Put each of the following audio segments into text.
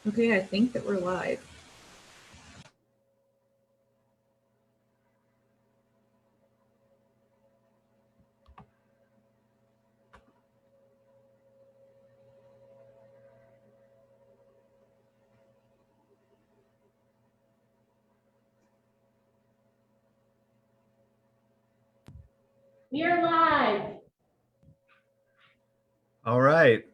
Okay, I think that we're live. We are live. All right.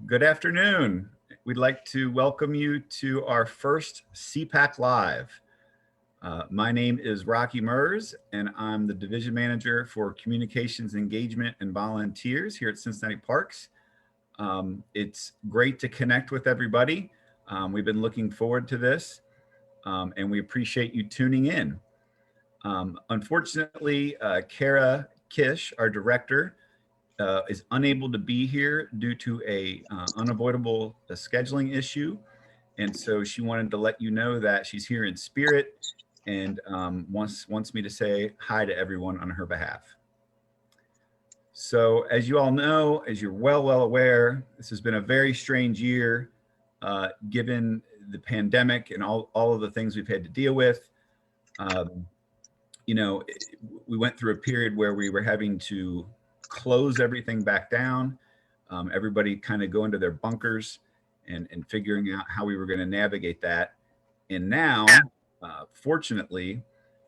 Good afternoon. We'd like to welcome you to our first Cpac Live. My name is Rocky Mers, and I'm the Division Manager for Communications Engagement and Volunteers here at Cincinnati Parks. It's great to connect with everybody. We've been looking forward to this, and we appreciate you tuning in. Unfortunately, Kara Kish, our director, is unable to be here due to a unavoidable scheduling issue. And so she wanted to let you know that she's here in spirit and wants me to say hi to everyone on her behalf. So as you all know, as you're well aware, this has been a very strange year given the pandemic and all of the things we've had to deal with. You know, we went through a period where we were having to close everything back down. Everybody kind of go into their bunkers and figuring out how we were going to navigate that. And now, fortunately,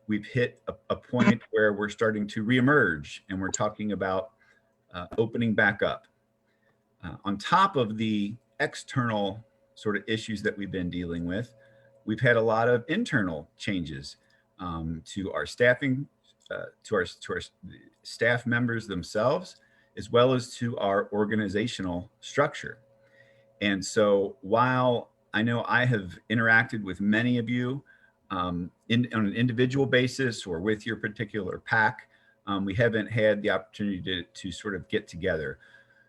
we've hit a point where we're starting to reemerge and we're talking about opening back up. On top of the external sort of issues that we've been dealing with, we've had a lot of internal changes to our staffing, to our staff members themselves, as well as to our organizational structure. And so while I know I have interacted with many of you on an individual basis or with your particular PAC, we haven't had the opportunity to sort of get together.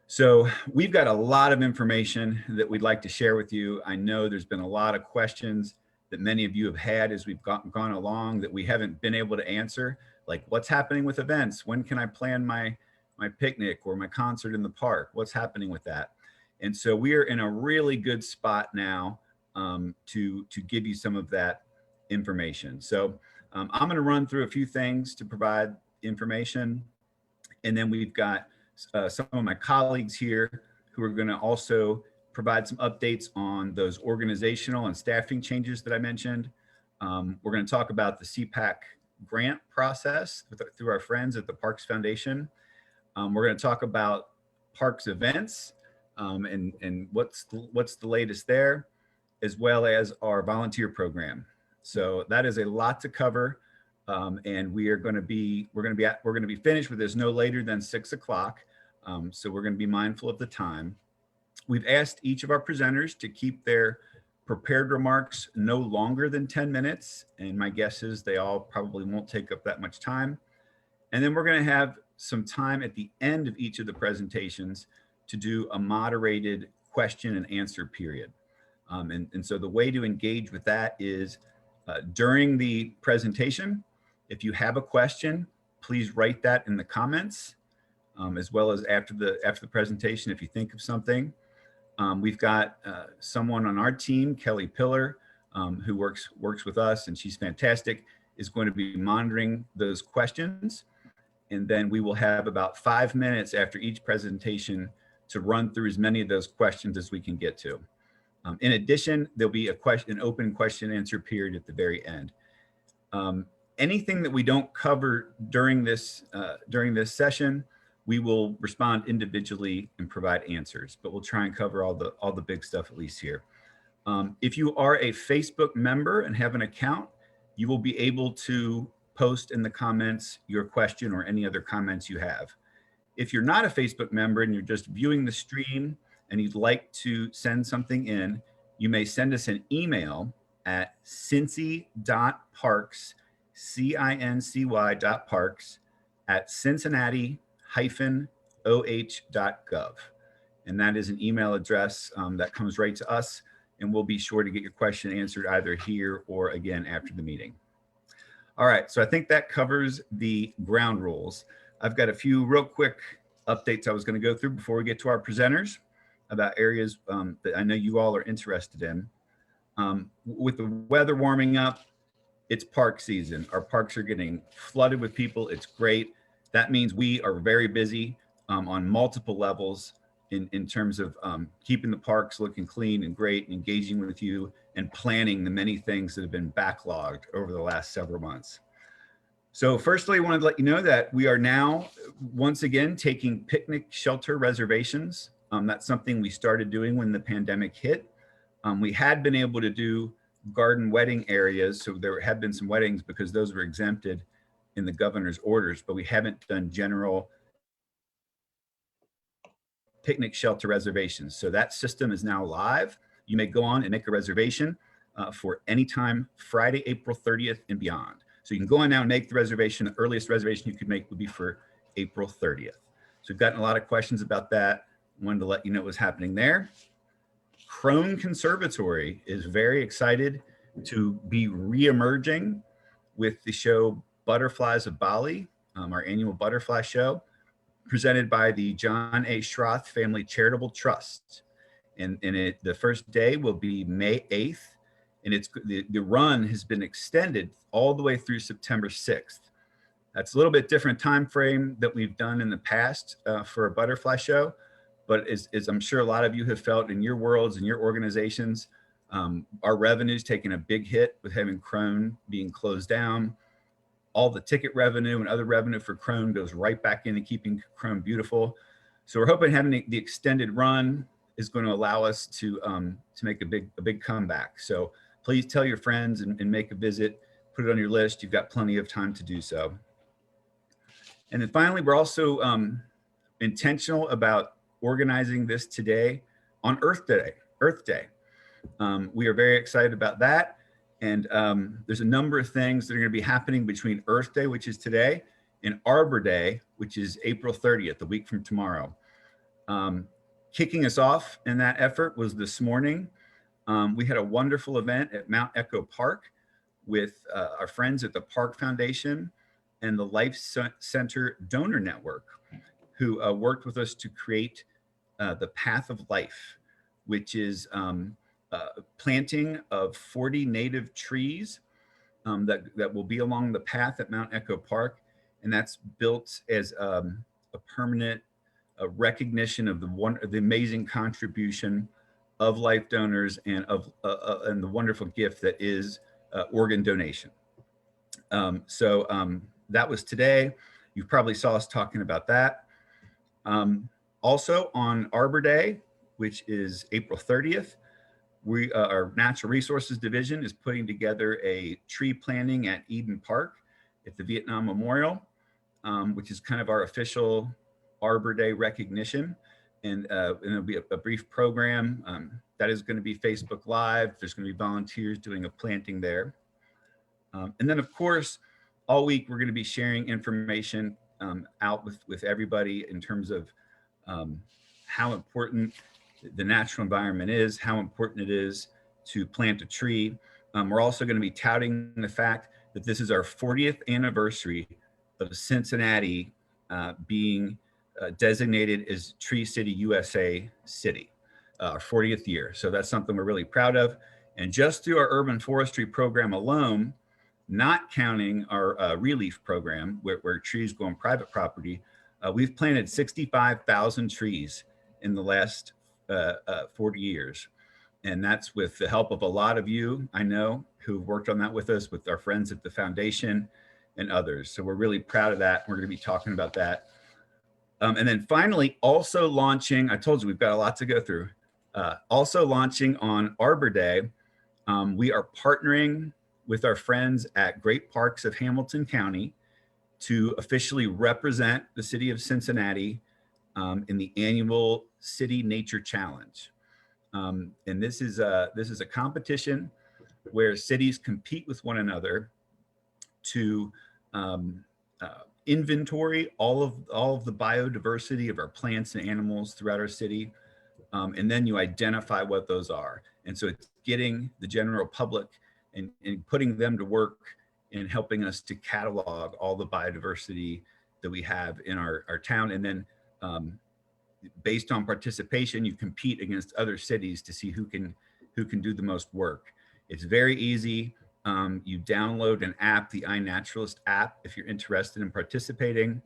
So we've got a lot of information that we'd like to share with you. I know there's been a lot of questions that many of you have had as we've gone along that we haven't been able to answer, like what's happening with events? When can I plan my picnic or my concert in the park? What's happening with that? And so we are in a really good spot now to give you some of that information. So I'm going to run through a few things to provide information. And then we've got some of my colleagues here who are going to also provide some updates on those organizational and staffing changes that I mentioned. We're going to talk about the Cpac grant process through our friends at the Parks Foundation. We're going to talk about Parks events and what's the latest there, as well as our volunteer program. So that is a lot to cover, and we're going to be finished with this no later than 6 o'clock. So we're going to be mindful of the time. We've asked each of our presenters to keep their prepared remarks no longer than 10 minutes. And my guess is they all probably won't take up that much time. And then we're going to have some time at the end of each of the presentations to do a moderated question and answer period. And so the way to engage with that is during the presentation, if you have a question, please write that in the comments, as well as after the presentation if you think of something. We've got someone on our team, Kelly Pillar, who works with us, and she's fantastic, is going to be monitoring those questions. And then we will have about 5 minutes after each presentation to run through as many of those questions as we can get to. In addition, there'll be an open question and answer period at the very end. Anything that we don't cover during this session, we will respond individually and provide answers, but we'll try and cover all the big stuff at least here. If you are a Facebook member and have an account, you will be able to post in the comments your question or any other comments you have. If you're not a Facebook member and you're just viewing the stream and you'd like to send something in, you may send us an email at cincy.parks, cincy.parks at cincinnati-oh.gov. And that is an email address that comes right to us, and we'll be sure to get your question answered either here or again after the meeting. All right, so I think that covers the ground rules. I've got a few real quick updates I was going to go through before we get to our presenters about areas that I know you all are interested in. With the weather warming up, it's park season. Our parks are getting flooded with people. It's great. That means we are very busy on multiple levels in terms of keeping the parks looking clean and great, and engaging with you and planning the many things that have been backlogged over the last several months. So firstly, I wanted to let you know that we are now once again taking picnic shelter reservations. That's something we started doing when the pandemic hit. We had been able to do garden wedding areas, so there have been some weddings because those were exempted in the governor's orders, but we haven't done general picnic shelter reservations. So that system is now live. You may go on and make a reservation for any time Friday, April 30th and beyond. So you can go on now and make the reservation. The earliest reservation you could make would be for April 30th. So we've gotten a lot of questions about that. Wanted to let you know what was happening there. Crone Conservatory is very excited to be re-emerging with the show Butterflies of Bali, our annual butterfly show, presented by the John A. Schroth Family Charitable Trust. And the first day will be May 8th, and the run has been extended all the way through September 6th. That's a little bit different time frame that we've done in the past for a butterfly show, but as I'm sure a lot of you have felt in your worlds and your organizations, our revenue's taken a big hit with having Crone being closed down. All the ticket revenue and other revenue for Crone goes right back into keeping Crone beautiful. So we're hoping having the extended run is going to allow us to make a big comeback. So please tell your friends and make a visit, put it on your list. You've got plenty of time to do so. And then finally, we're also intentional about organizing this today on Earth Day. We are very excited about that. And there's a number of things that are going to be happening between Earth Day, which is today, and Arbor Day, which is April 30th, a week from tomorrow. Kicking us off in that effort was this morning. We had a wonderful event at Mount Echo Park with our friends at the Park Foundation and the Life Center Donor Network, who worked with us to create the Path of Life, which is planting of 40 native trees that will be along the path at Mount Echo Park. And that's built as a permanent recognition of the amazing contribution of life donors and of and the wonderful gift that is organ donation. That was today. You probably saw us talking about that. Also on Arbor Day, which is April 30th, our Natural Resources Division is putting together a tree planting at Eden Park at the Vietnam Memorial, which is kind of our official Arbor Day recognition. And it'll be a brief program that is going to be Facebook Live. There's going to be volunteers doing a planting there. And then, of course, all week we're going to be sharing information out with everybody in terms of how important the natural environment is, how important it is to plant a tree. We're also going to be touting the fact that this is our 40th anniversary of Cincinnati being designated as Tree City USA City, our 40th year. So that's something we're really proud of. And just through our urban forestry program alone, not counting our relief program where trees go on private property, we've planted 65,000 trees in the last 40 years. And that's with the help of a lot of you, I know, who've worked on that with us, with our friends at the foundation and others. So we're really proud of that. We're going to be talking about that. And then finally, also launching, I told you we've got a lot to go through. Also launching on Arbor Day, we are partnering with our friends at Great Parks of Hamilton County to officially represent the city of Cincinnati in the annual City Nature Challenge. And this is a competition where cities compete with one another to inventory all of the biodiversity of our plants and animals throughout our city. And then you identify what those are. And so it's getting the general public and putting them to work in helping us to catalog all the biodiversity that we have in our town. And then based on participation, you compete against other cities to see who can do the most work. It's very easy. You download an app, the iNaturalist app, if you're interested in participating.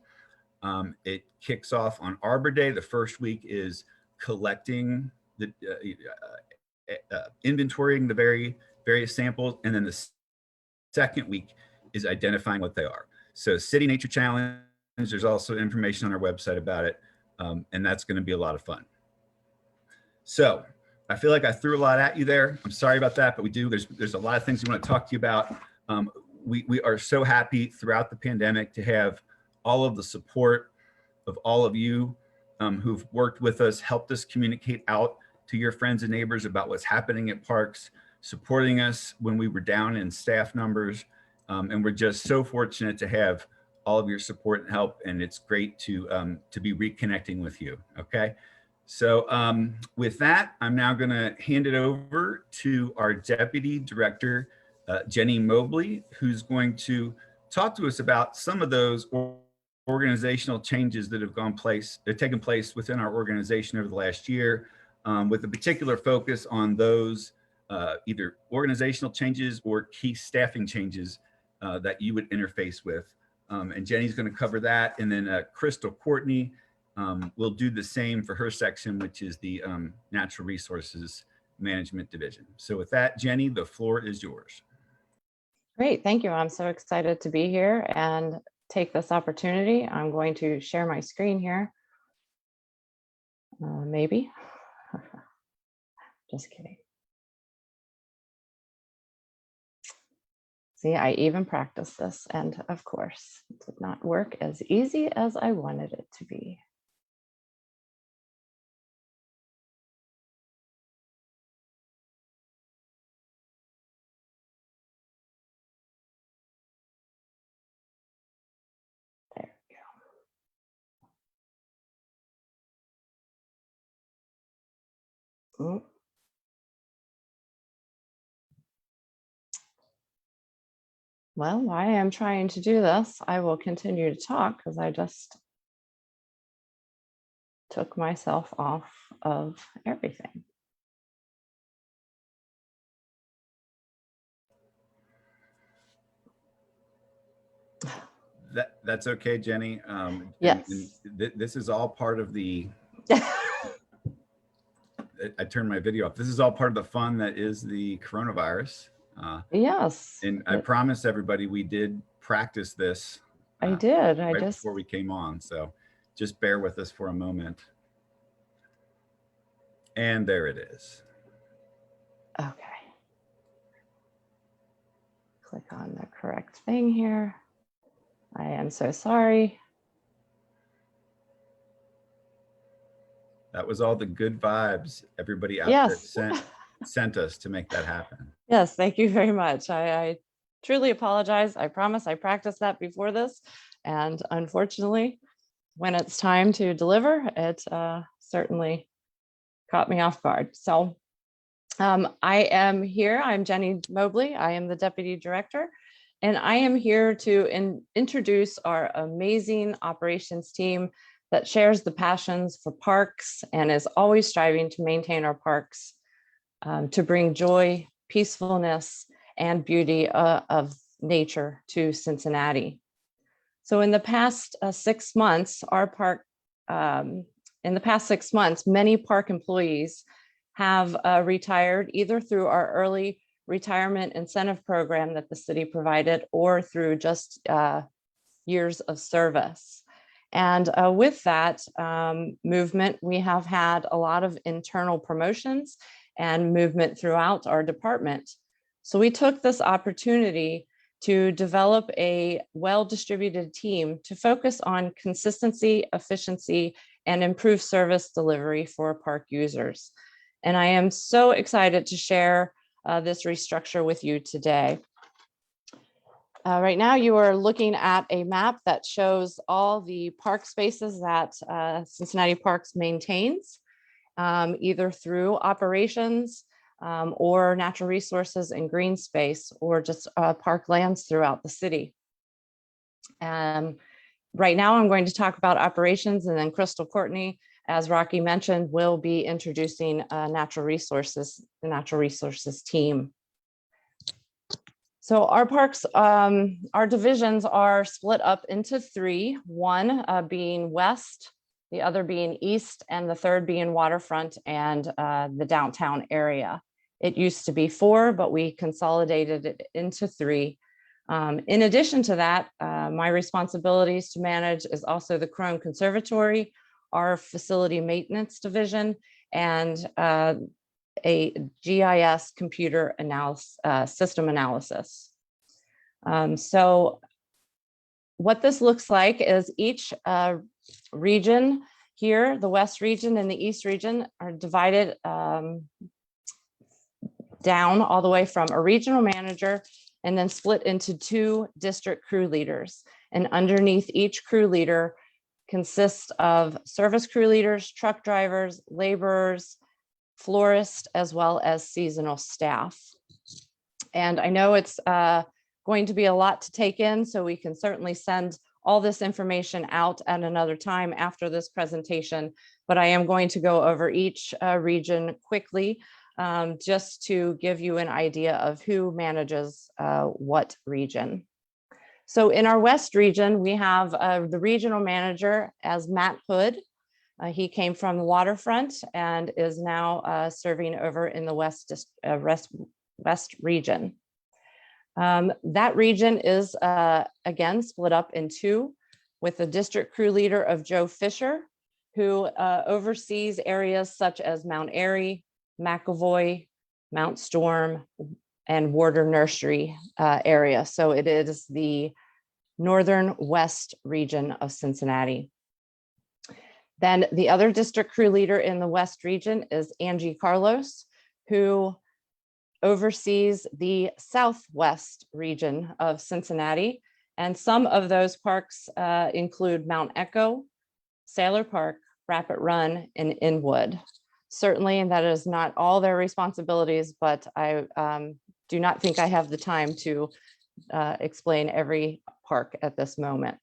It kicks off on Arbor Day. The first week is collecting the inventorying the various samples, and then the second week is identifying what they are. So City Nature Challenge, there's also information on our website about it, and that's going to be a lot of fun. So I feel like I threw a lot at you there. I'm sorry about that, but there's a lot of things we want to talk to you about. We are so happy throughout the pandemic to have all of the support of all of you who've worked with us, helped us communicate out to your friends and neighbors about what's happening at parks, supporting us when we were down in staff numbers. And we're just so fortunate to have all of your support and help. And it's great to be reconnecting with you. Okay. So with that, I'm now going to hand it over to our Deputy Director, Jenny Mobley, who's going to talk to us about some of those organizational changes that have taken place within our organization over the last year, with a particular focus on those either organizational changes or key staffing changes that you would interface with. And Jenny's going to cover that. And then Crystal Courtney will do the same for her section, which is the Natural Resources Management Division. So with that, Jenny, the floor is yours. Great, thank you. I'm so excited to be here and take this opportunity. I'm going to share my screen here. Maybe. Just kidding. See, I even practiced this, and of course, it did not work as easy as I wanted it to be. There we go. Well, while I am trying to do this, I will continue to talk because I just took myself off of everything. That's okay, Jenny. Yes. This is all part of the, I turned my video off. This is all part of the fun that is the coronavirus. Yes. And I promised everybody we did practice this. I did. Right before we came on. So just bear with us for a moment. And there it is. Okay. Click on the correct thing here. I am so sorry. That was all the good vibes everybody out there sent us to make that happen. Yes, thank you very much. I truly apologize. I promise I practiced that before this. And unfortunately, when it's time to deliver, it certainly caught me off guard. So I am here. I'm Jenny Mobley. I am the Deputy Director. And I am here to introduce our amazing operations team that shares the passions for parks and is always striving to maintain our parks to bring joy, peacefulness, and beauty of nature to Cincinnati. So in the past 6 months, many park employees have retired either through our early retirement incentive program that the city provided or through just years of service. And with that movement, we have had a lot of internal promotions and movement throughout our department. So we took this opportunity to develop a well-distributed team to focus on consistency, efficiency, and improve service delivery for park users. And I am so excited to share this restructure with you today. Right now, you are looking at a map that shows all the park spaces that Cincinnati Parks maintains, either through operations or natural resources and green space, or just park lands throughout the city. Right now, I'm going to talk about operations, and then Crystal Courtney, as Rocky mentioned, will be introducing the natural resources team. So our parks, our divisions are split up into three, one being west, the other being east, and the third being waterfront and the downtown area. It used to be four, but we consolidated it into three. In addition to that, my responsibilities to manage is also the Crone Conservatory, our facility maintenance division, and a GIS computer analysis, system analysis. So what this looks like is each region here, the West region and the East region, are divided down all the way from a regional manager and then split into two district crew leaders. And underneath each crew leader consists of service crew leaders, truck drivers, laborers, florists, as well as seasonal staff. And I know it's going to be a lot to take in, so we can certainly send all this information out at another time after this presentation, but I am going to go over each region quickly just to give you an idea of who manages what region. So in our West region, we have the regional manager as Matt Hood. He came from the waterfront and is now serving over in the West region. That region is again split up in two, with the district crew leader of Joe Fisher, who oversees areas such as Mount Airy, McAvoy, Mount Storm, and Warder Nursery area. So it is the northern west region of Cincinnati. Then the other district crew leader in the West region is Angie Carlos, who oversees the southwest region of Cincinnati. And some of those parks include Mount Echo, Sailor Park, Rapid Run, and Inwood. Certainly that is not all their responsibilities, but I do not think I have the time to explain every park at this moment.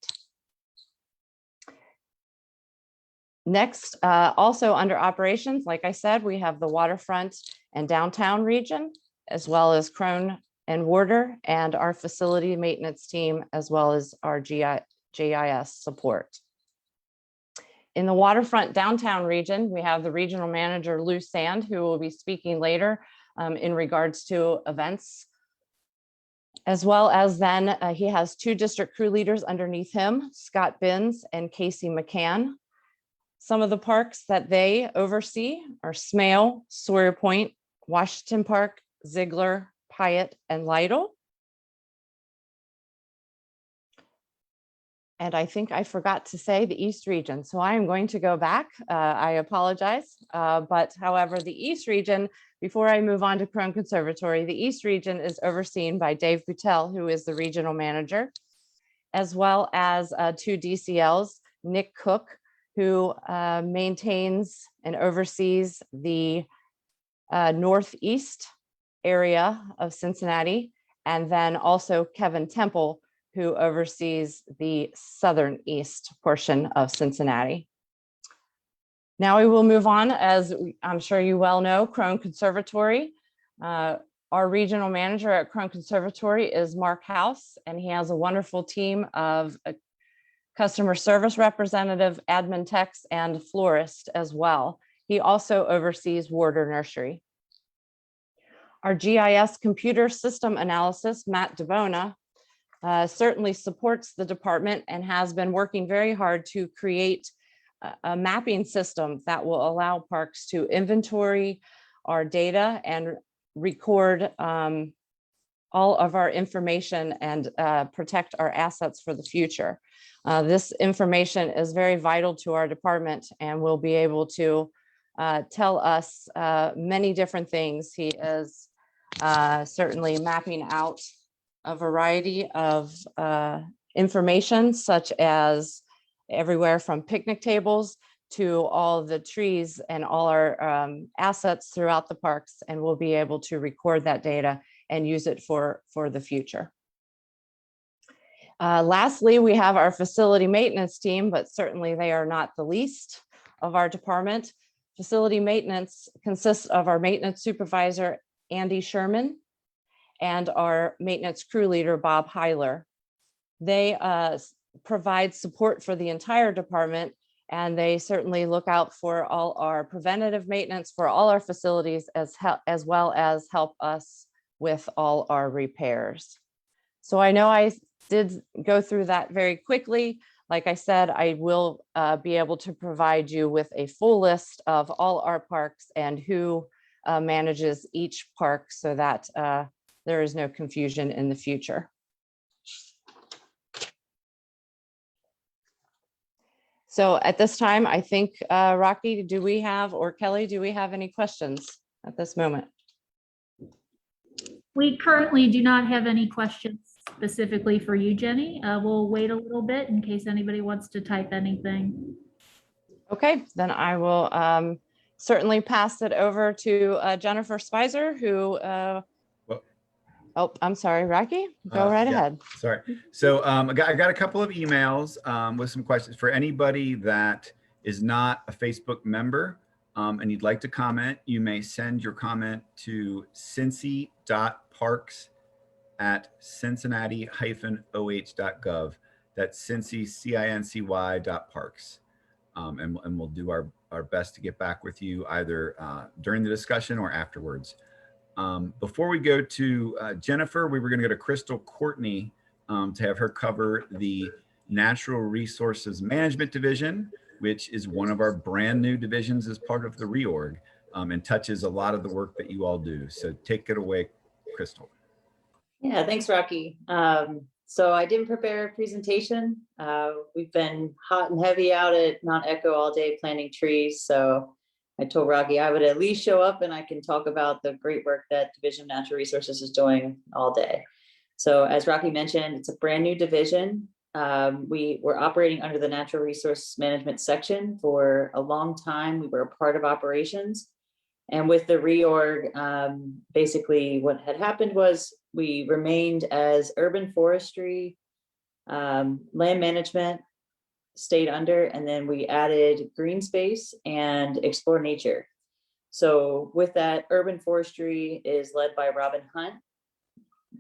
Next, also under operations, like I said, we have the waterfront and downtown region, as well as Crone and Warder, and our facility maintenance team, as well as our GIS support. In the waterfront downtown region, we have the regional manager, Lou Sand, who will be speaking later in regards to events. As well as then he has two district crew leaders underneath him, Scott Binns and Casey McCann. Some of the parks that they oversee are Smale, Sawyer Point, Washington Park, Ziegler, Pyatt, and Lytle. And I think I forgot to say the East region. So I am going to go back. I apologize. But however, the East region, before I move on to Crone Conservatory, the East region is overseen by Dave Butel, who is the regional manager, as well as two DCLs, Nick Cook, who maintains and oversees the northeast area of Cincinnati, and then also Kevin Temple, who oversees the southern east portion of Cincinnati. Now we will move on, as I'm sure you well know, Crone Conservatory. Our regional manager at Crone Conservatory is Mark House, and he has a wonderful team of customer service representative, admin techs, and florist as well. He also oversees Warder Nursery. Our GIS computer system analysis, Matt DeBona, certainly supports the department and has been working very hard to create a mapping system that will allow parks to inventory our data and record all of our information and protect our assets for the future. This information is very vital to our department and will be able to tell us many different things. He is certainly mapping out a variety of information, such as everywhere from picnic tables to all the trees and all our assets throughout the parks, and we'll be able to record that data and use it for the future. Lastly, we have our facility maintenance team, but certainly they are not the least of our department. Facility maintenance consists of our maintenance supervisor, Andy Sherman, and our maintenance crew leader, Bob Heiler. They provide support for the entire department, and they certainly look out for all our preventative maintenance for all our facilities, as well as help us with all our repairs. So I know I did go through that very quickly. Like I said, I will be able to provide you with a full list of all our parks and who manages each park, so that there is no confusion in the future. So at this time, I think, Rocky, do we have, or Kelly, do we have any questions at this moment? We currently do not have any questions specifically for you, Jenny. We'll wait a little bit in case anybody wants to type anything. Okay, then I will certainly pass it over to Jennifer Spicer, who, oh, I'm sorry, Rocky, go right ahead. Sorry. So I got a couple of emails with some questions for anybody that is not a Facebook member and you'd like to comment. You may send your comment to cincy.parks@cincinnati-oh.gov. That's Cincy, CINCY.parks. And we'll do our best to get back with you either during the discussion or afterwards. Before we go to Jennifer, we were going to go to Crystal Courtney to have her cover the Natural Resources Management Division, which is one of our brand new divisions as part of the reorg, and touches a lot of the work that you all do. So take it away, Crystal. Yeah, thanks, Rocky. So I didn't prepare a presentation. We've been hot and heavy out at Mount Echo all day planting trees. So I told Rocky I would at least show up and I can talk about the great work that Division of Natural Resources is doing all day. So as Rocky mentioned, it's a brand new division. We were operating under the Natural Resource Management section for a long time. We were a part of operations. And with the reorg, basically what had happened was we remained as urban forestry, land management stayed under, and then we added green space and explore nature. So with that, urban forestry is led by Robin Hunt.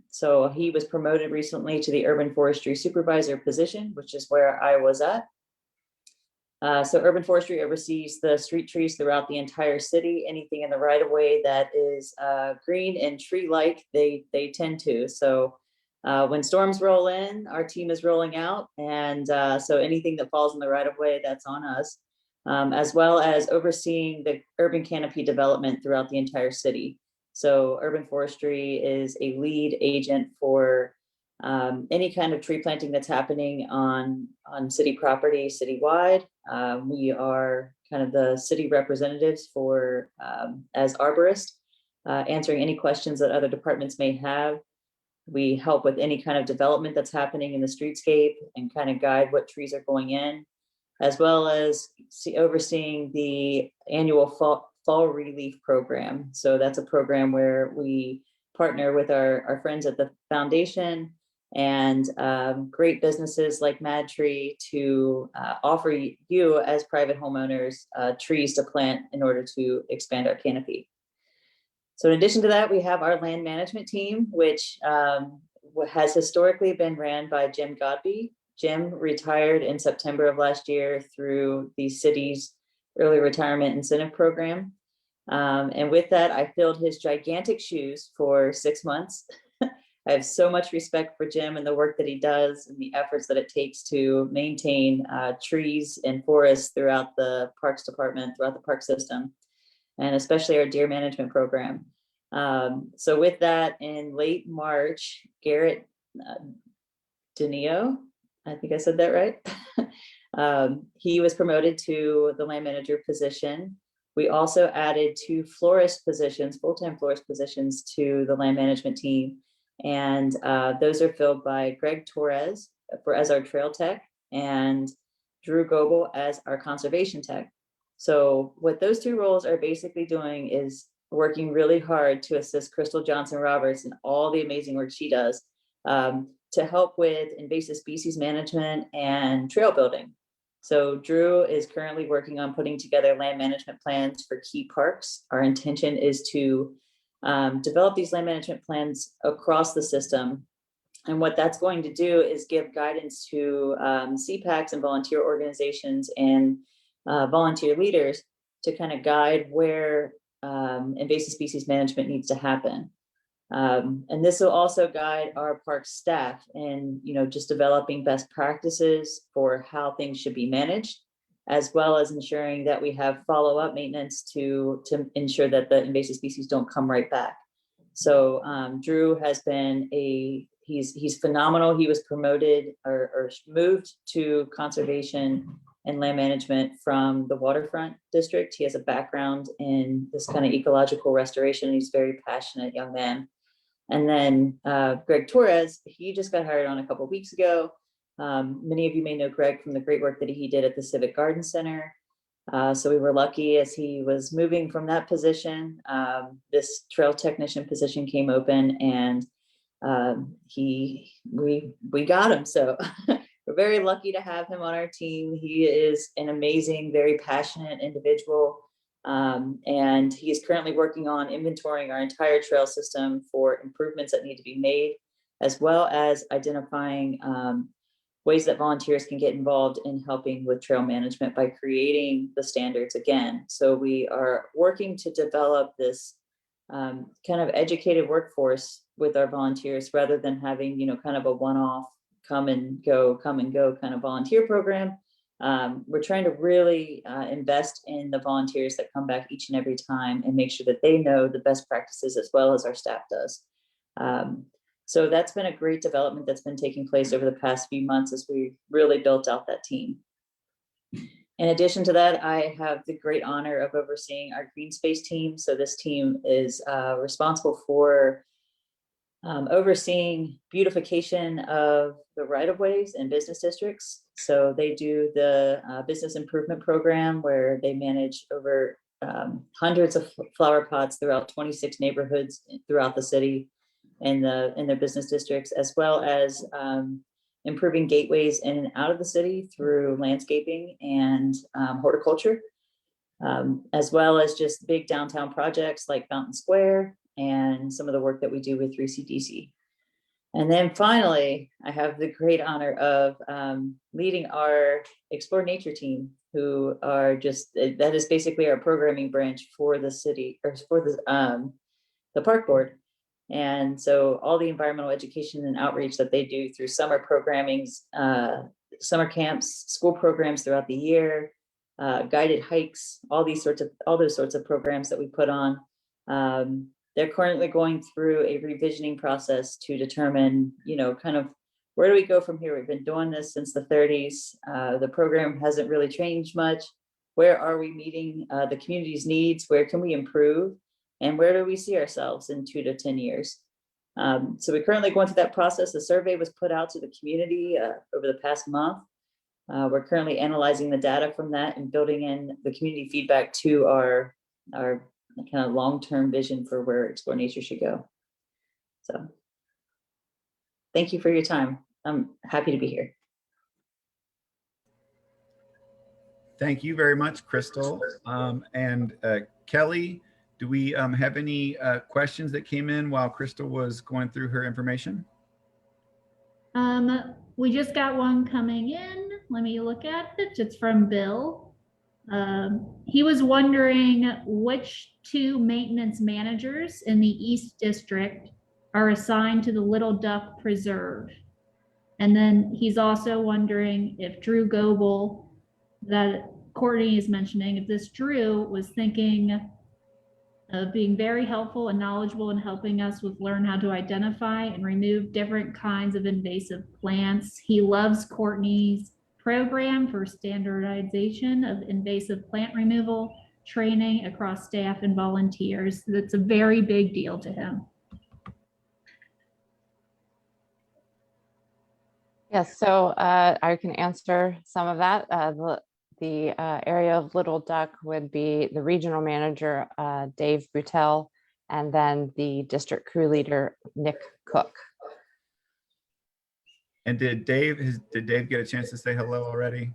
So he was promoted recently to the urban forestry supervisor position, which is where I was at. So urban forestry oversees the street trees throughout the entire city. Anything in the right of way that is green and tree-like, they tend to. So when storms roll in, our team is rolling out. And so anything that falls in the right of way, that's on us, as well as overseeing the urban canopy development throughout the entire city. So urban forestry is a lead agent for any kind of tree planting that's happening on city property citywide. We are kind of the city representatives for as arborists, answering any questions that other departments may have. We help with any kind of development that's happening in the streetscape and kind of guide what trees are going in, as well as overseeing the annual fall relief program. So that's a program where we partner with our friends at the foundation and great businesses like MadTree to offer you as private homeowners trees to plant in order to expand our canopy. So in addition to that, we have our land management team, which has historically been ran by Jim Godby. Jim retired in September of last year through the city's early retirement incentive program. And with that, I filled his gigantic shoes for 6 months. I have so much respect for Jim and the work that he does and the efforts that it takes to maintain trees and forests throughout the Parks Department, throughout the park system, and especially our deer management program. So with that, in late March, Garrett Denio, I think I said that right. He was promoted to the land manager position. We also added 2 florist positions, full-time florist positions to the land management team. And those are filled by Greg Torres as our trail tech and Drew Goebel as our conservation tech. So what those 2 roles are basically doing is working really hard to assist Crystal Johnson-Roberts in all the amazing work she does to help with invasive species management and trail building. So Drew is currently working on putting together land management plans for key parks. Our intention is to develop these land management plans across the system. And what that's going to do is give guidance to Cpacs and volunteer organizations and volunteer leaders to kind of guide where invasive species management needs to happen. And this will also guide our park staff in, just developing best practices for how things should be managed, as well as ensuring that we have follow-up maintenance to ensure that the invasive species don't come right back. So Drew has been he's phenomenal. He was promoted or moved to conservation and land management from the waterfront district. He has a background in this kind of ecological restoration. He's a very passionate young man. And then Greg Torres, he just got hired on a couple of weeks ago. Many of you may know Greg from the great work that he did at the Civic Garden Center. So we were lucky as he was moving from that position. This trail technician position came open, and we got him. So we're very lucky to have him on our team. He is an amazing, very passionate individual. And he is currently working on inventorying our entire trail system for improvements that need to be made, as well as identifying ways that volunteers can get involved in helping with trail management by creating the standards again. So we are working to develop this kind of educated workforce with our volunteers, rather than having, kind of a one-off come and go kind of volunteer program. We're trying to really invest in the volunteers that come back each and every time and make sure that they know the best practices as well as our staff does. So that's been a great development that's been taking place over the past few months as we really built out that team. In addition to that, I have the great honor of overseeing our green space team. So this team is responsible for overseeing beautification of the right-of-ways and business districts. So they do the business improvement program, where they manage over hundreds of flower pots throughout 26 neighborhoods throughout the city in their business districts, as well as improving gateways in and out of the city through landscaping and horticulture, as well as just big downtown projects like Fountain Square and some of the work that we do with 3CDC. And then finally, I have the great honor of leading our Explore Nature team, who are that is basically our programming branch for the city, or for the park board. And so all the environmental education and outreach that they do through summer programmings, summer camps, school programs throughout the year, guided hikes, all those sorts of programs that we put on. They're currently going through a revisioning process to determine, kind of where do we go from here? We've been doing this since the 30s. The program hasn't really changed much. Where are we meeting the community's needs? Where can we improve? And where do we see ourselves in 2 to 10 years? So we're currently going through that process. The survey was put out to the community over the past month. We're currently analyzing the data from that and building in the community feedback to our kind of long-term vision for where Explore Nature should go. So thank you for your time. I'm happy to be here. Thank you very much, Crystal. And Kelly, do we have any questions that came in while Crystal was going through her information? We just got one coming in. Let me look at it. It's from Bill. He was wondering which 2 maintenance managers in the East District are assigned to the Little Duck Preserve. And then he's also wondering if Drew Goebel, that Courtney is mentioning, if this Drew was thinking of being very helpful and knowledgeable in helping us with learn how to identify and remove different kinds of invasive plants. He loves Courtney's program for standardization of invasive plant removal, training across staff and volunteers. That's a very big deal to him. Yes, so I can answer some of that. The area of Little Duck would be the regional manager, Dave Butel, and then the district crew leader, Nick Cook. And did Dave get a chance to say hello already?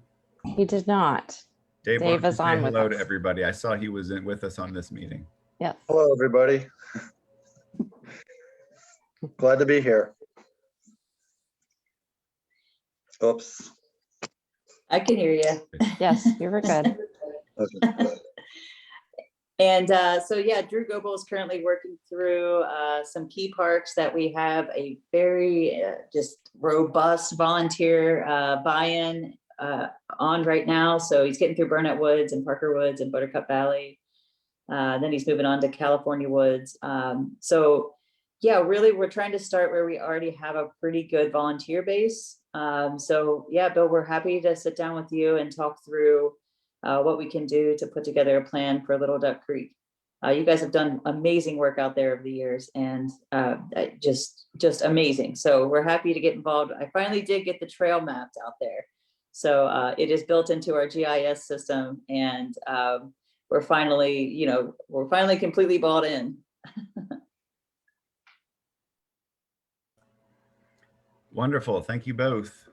He did not. Dave is on with hello us. to everybody. I saw he was with us on this meeting. Yes. Hello, everybody. Glad to be here. Oops. I can hear you. Yes, you were good. Okay. And so, yeah, Drew Goebel is currently working through some key parks that we have a very just robust volunteer buy-in on right now. So he's getting through Burnett Woods and Parker Woods and Buttercup Valley. Then he's moving on to California Woods. So yeah, really, we're trying to start where we already have a pretty good volunteer base. So yeah, Bill, we're happy to sit down with you and talk through what we can do to put together a plan for Little Duck Creek. You guys have done amazing work out there over the years, and just amazing. So we're happy to get involved. I finally did get the trail mapped out there. So it is built into our GIS system, and we're finally completely bought in. Wonderful. Thank you both.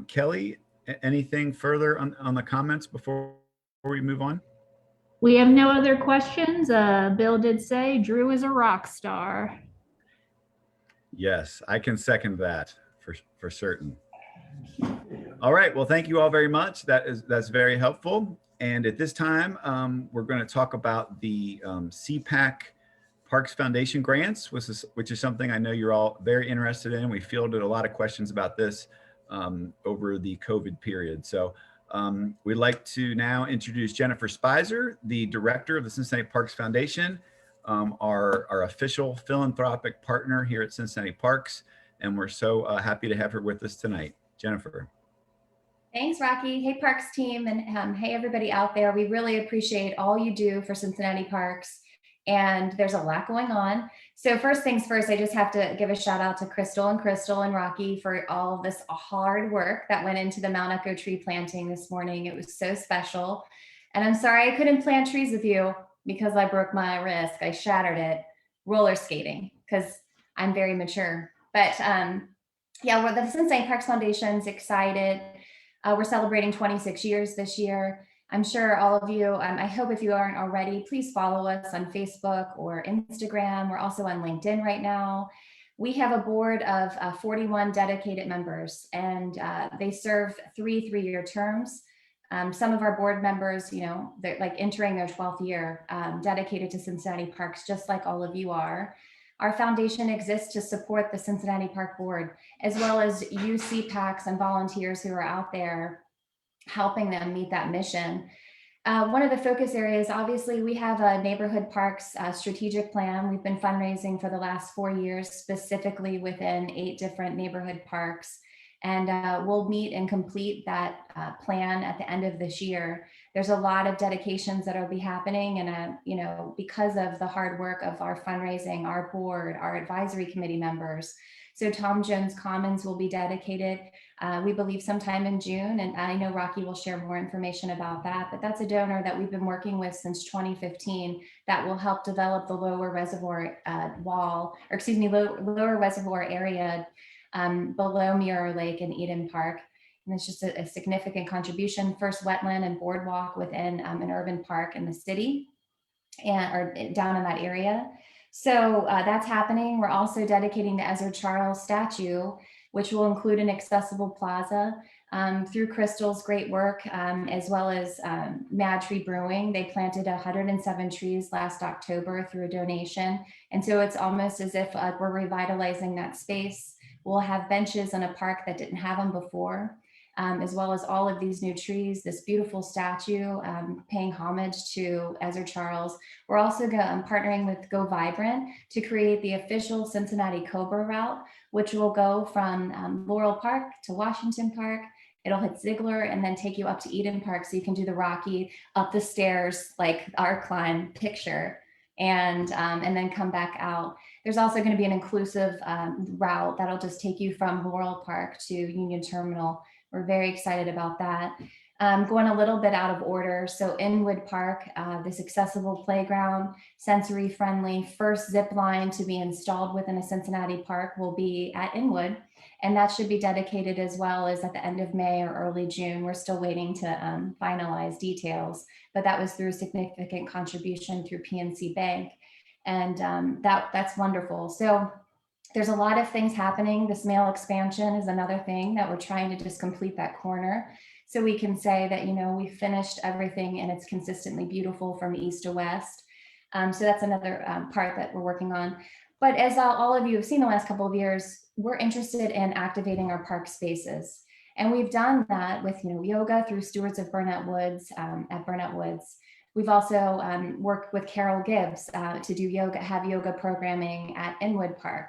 Kelly, anything further on the comments before we move on? We have no other questions. Bill did say Drew is a rock star. Yes, I can second that for certain. All right. Well, thank you all very much. That's very helpful. And at this time, we're going to talk about the Cpac Parks Foundation grants, which is something I know you're all very interested in. We fielded a lot of questions about this over the COVID period. So we'd like to now introduce Jennifer Spicer, the director of the Cincinnati Parks Foundation, our official philanthropic partner here at Cincinnati Parks. And we're so happy to have her with us tonight. Jennifer. Thanks, Rocky. Hey, Parks team, and hey, everybody out there. We really appreciate all you do for Cincinnati Parks, and there's a lot going on. So first things first, I just have to give a shout out to Crystal and Rocky for all of this hard work that went into the Mount Echo tree planting this morning. It was so special. And I'm sorry I couldn't plant trees with you because I broke my wrist. I shattered it roller skating because I'm very mature. But yeah, the Cincinnati Parks Foundation's excited. We're celebrating 26 years this year. I'm sure all of you, I hope if you aren't already, please follow us on Facebook or Instagram. We're also on LinkedIn right now. We have a board of 41 dedicated members, and they serve three-year terms. Some of our board members, they're like entering their 12th year, dedicated to Cincinnati Parks, just like all of you are. Our foundation exists to support the Cincinnati Park Board, as well as you Cpacs and volunteers who are out there helping them meet that mission. One of the focus areas, obviously, we have a neighborhood parks strategic plan. We've been fundraising for the last 4 years, specifically within 8 different neighborhood parks. And we'll meet and complete that plan at the end of this year. There's a lot of dedications that will be happening, and because of the hard work of our fundraising, our board, our advisory committee members. So Tom Jones Commons will be dedicated, we believe sometime in June, and I know Rocky will share more information about that, but that's a donor that we've been working with since 2015 that will help develop the lower reservoir lower reservoir area below Mirror Lake and Eden Park. And it's just a significant contribution, first wetland and boardwalk within an urban park in the city or down in that area. So that's happening. We're also dedicating the Ezra Charles statue, which will include an accessible plaza through Crystal's great work, as well as Mad Tree Brewing. They planted 107 trees last October through a donation. And so it's almost as if we're revitalizing that space. We'll have benches in a park that didn't have them before, as well as all of these new trees, this beautiful statue, paying homage to Ezra Charles. We're also partnering with Go Vibrant to create the official Cincinnati Cobra route, which will go from Laurel Park to Washington Park. It'll hit Ziegler and then take you up to Eden Park, so you can do the Rocky up the stairs, like our climb picture, and then come back out. There's also going to be an inclusive route that'll just take you from Laurel Park to Union Terminal. We're very excited about that. Going a little bit out of order. So Inwood Park, this accessible playground, sensory friendly, first zip line to be installed within a Cincinnati park will be at Inwood. And that should be dedicated as well as at the end of May or early June. We're still waiting to finalize details, but that was through significant contribution through PNC Bank. And that's wonderful. So there's a lot of things happening. This male expansion is another thing that we're trying to just complete that corner. So we can say that, you know, we finished everything and it's consistently beautiful from east to west. So that's another part that we're working on. But as all of you have seen the last couple of years, we're interested in activating our park spaces. And we've done that with, you know, yoga through Stewards of Burnet Woods at Burnet Woods. We've also worked with Carol Gibbs to do yoga, have yoga programming at Inwood Park.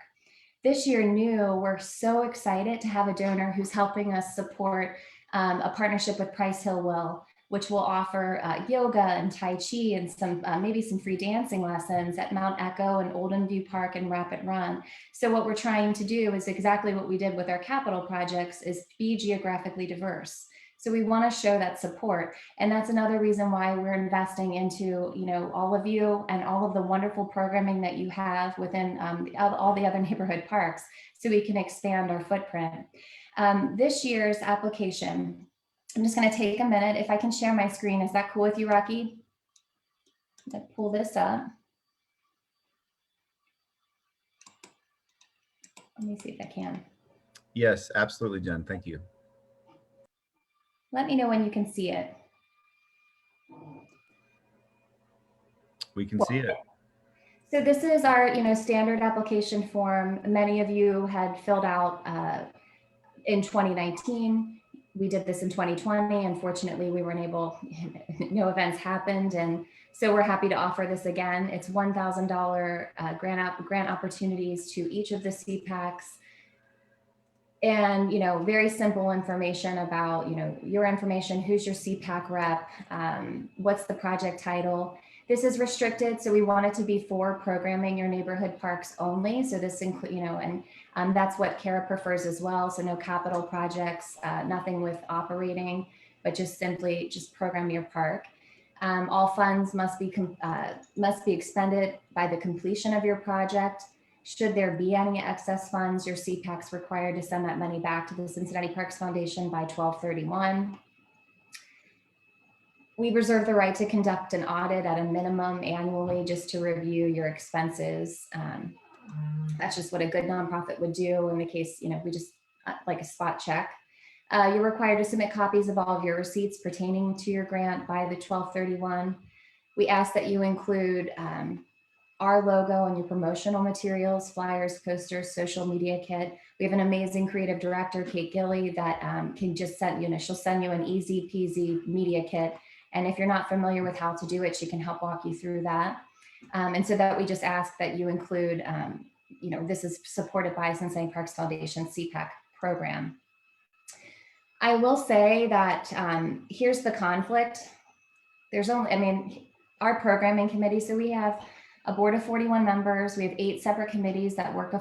This year new, we're so excited to have a donor who's helping us support a partnership with Price Hill Will, which will offer yoga and Tai Chi and some maybe some free dancing lessons at Mount Echo and Olden View Park and Rapid Run. So what we're trying to do is exactly what we did with our capital projects, is be geographically diverse. So we want to show that support. And that's another reason why we're investing into, you know, all of you and all of the wonderful programming that you have within all the other neighborhood parks, so we can expand our footprint. This year's application, I'm just going to take a minute. If I can share my screen, is that cool with you, Rocky? Let's pull this up. Let me see if I can. Yes, absolutely, Jen. Thank you. Let me know when you can see it. We can see it. So this is our, you know, standard application form. Many of you had filled out in 2019. We did this in 2020. Unfortunately, we weren't able, no events happened. And so we're happy to offer this again. It's $1,000 grant opportunities to each of the Cpacs. And, you know, very simple information about, you know, your information, who's your Cpac rep, what's the project title. This is restricted, so we want it to be for programming your neighborhood parks only. So this includes, you know, and that's what Kara prefers as well. So no capital projects, nothing with operating, but just simply just program your park. All funds must be expended by the completion of your project. Should there be any excess funds, your Cpac's required to send that money back to the Cincinnati Parks Foundation by 12/31. We reserve the right to conduct an audit at a minimum annually, just to review your expenses. That's just what a good nonprofit would do in the case, you know, we just like a spot check. You're required to submit copies of all of your receipts pertaining to your grant by the 12/31. We ask that you include our logo and your promotional materials, flyers, posters, social media kit. We have an amazing creative director, Kate Gilly, that can just send, you know, she'll send you an easy peasy media kit. And if you're not familiar with how to do it, she can help walk you through that. And so that we just ask that you include, you know, this is supported by Cincinnati Parks Foundation Cpac program. I will say that here's the conflict. There's only, I mean, our programming committee, so we have a board of 41 members. We have 8 separate committees that work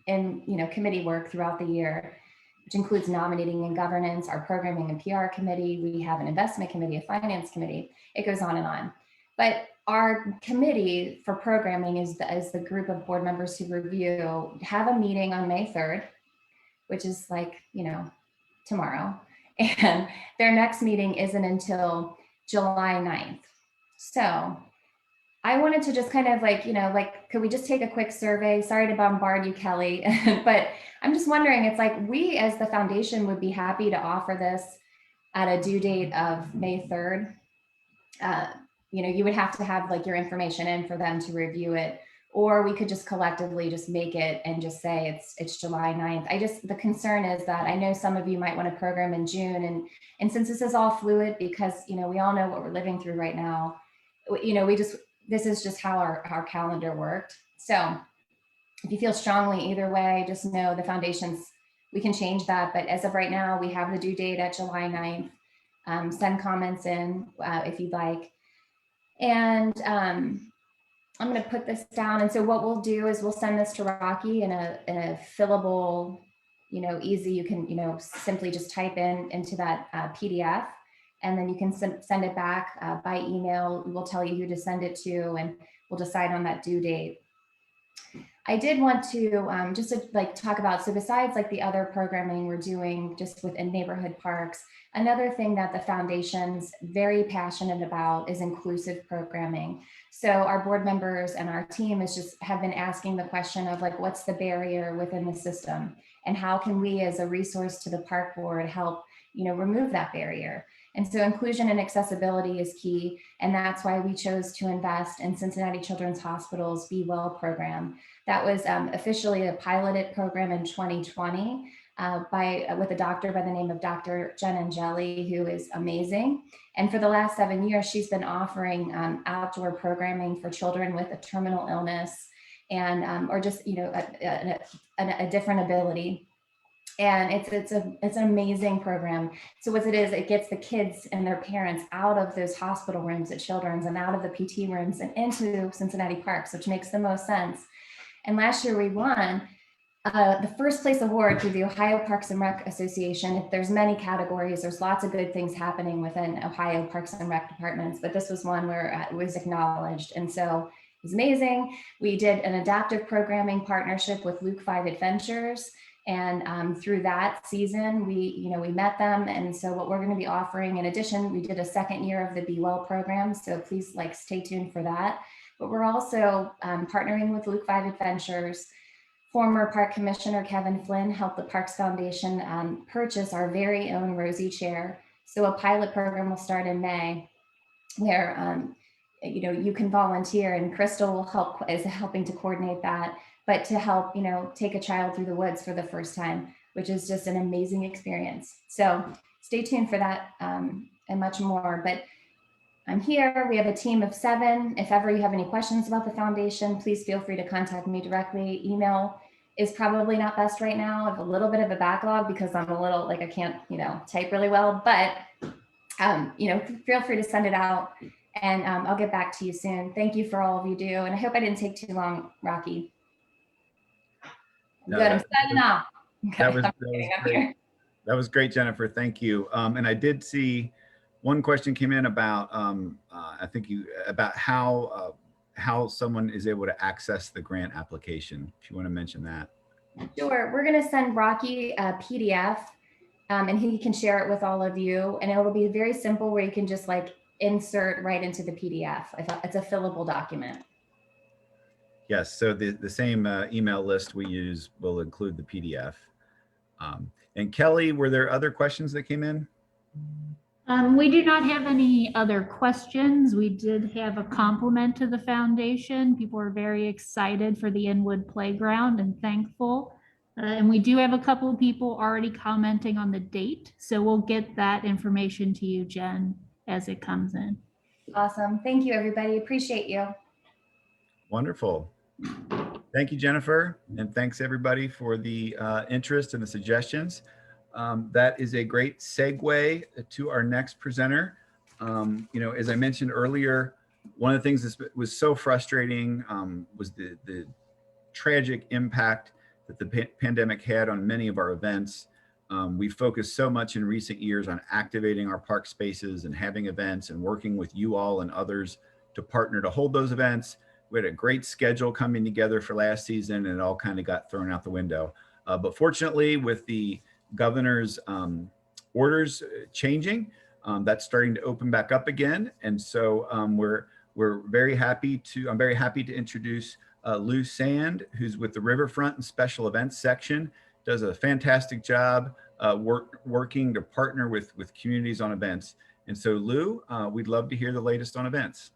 in, you know, committee work throughout the year, which includes nominating and governance, our programming and PR committee. We have an investment committee, a finance committee. It goes on and on. But our committee for programming is the group of board members who review, have a meeting on May 3rd, which is like, you know, tomorrow. And their next meeting isn't until July 9th. So I wanted to just kind of like, you know, like, could we just take a quick survey? Sorry to bombard you, Kelly, but I'm just wondering, it's like, we as the foundation would be happy to offer this at a due date of May 3rd. You know, you would have to have like your information in for them to review it, or we could just collectively just make it and just say it's July 9th. The concern is that I know some of you might want to program in June, and since this is all fluid, because, you know, we all know what we're living through right now, you know, this is just how our calendar worked. So if you feel strongly either way, just know the foundation's, we can change that. But as of right now, we have the due date at July 9th. Send comments in if you'd like. And I'm going to put this down. And so what we'll do is we'll send this to Rocky in a fillable, you know, easy, you can, you know, simply just type into that PDF. And then you can send it back by email. We'll tell you who to send it to, and we'll decide on that due date. I did want to just to like talk about, so besides like the other programming we're doing just within neighborhood parks, another thing that the foundation's very passionate about is inclusive programming. So our board members and our team have been asking the question of like, what's the barrier within the system? And how can we as a resource to the park board help, remove that barrier? And so inclusion and accessibility is key. And that's why we chose to invest in Cincinnati Children's Hospital's Be Well program. That was officially a piloted program in 2020 with a doctor by the name of Dr. Jen Angeli, who is amazing. And for the last 7 years, she's been offering outdoor programming for children with a terminal illness and or just a different ability. And it's an amazing program. So what it is, it gets the kids and their parents out of those hospital rooms at Children's and out of the PT rooms and into Cincinnati parks, which makes the most sense. And last year we won the first place award through the Ohio Parks and Rec Association. There's many categories. There's lots of good things happening within Ohio Parks and Rec departments, but this was one where it was acknowledged. And so it was amazing. We did an adaptive programming partnership with Luke 5 Adventures. And through that season, we met them. And so what we're going to be offering, in addition, we did a second year of the Be Well program. So please stay tuned for that. But we're also partnering with Luke 5 Adventures. Former Park Commissioner Kevin Flynn helped the Parks Foundation purchase our very own Rosie chair. So a pilot program will start in May where you can volunteer, and Crystal is helping to coordinate that, but to help take a child through the woods for the first time, which is just an amazing experience. So stay tuned for that and much more. But I'm here. We have a team of 7. If ever you have any questions about the foundation, please feel free to contact me directly. Email is probably not best right now. I have a little bit of a backlog because I'm a little I can't, type really well, but, feel free to send it out and I'll get back to you soon. Thank you for all of you do. And I hope I didn't take too long, Rocky. No, Good, I'm signing off. That was great, Jennifer. Thank you. And I did see one question came in about about how someone is able to access the grant application. If you want to mention that. Sure. We're going to send Rocky a PDF and he can share it with all of you. And it'll be very simple where you can just insert right into the PDF. It's a fillable document. Yes. So the same email list we use will include the PDF. And Kelly, were there other questions that came in? We do not have any other questions. We did have a compliment to the foundation. People are very excited for the Inwood Playground and thankful. And we do have a couple of people already commenting on the date. So we'll get that information to you, Jen, as it comes in. Awesome. Thank you, everybody. Appreciate you. Wonderful. Thank you, Jennifer. And thanks everybody for the interest and the suggestions. That is a great segue to our next presenter. As I mentioned earlier, one of the things that was so frustrating was the tragic impact that the pandemic had on many of our events. We focused so much in recent years on activating our park spaces and having events and working with you all and others to partner to hold those events. We had a great schedule coming together for last season and it all kind of got thrown out the window. But fortunately, with the governor's orders changing, that's starting to open back up again. And so we're very happy to, I'm very happy to introduce Lou Sand, who's with the Riverfront and Special Events section, does a fantastic job working to partner with communities on events. And so Lou, we'd love to hear the latest on events.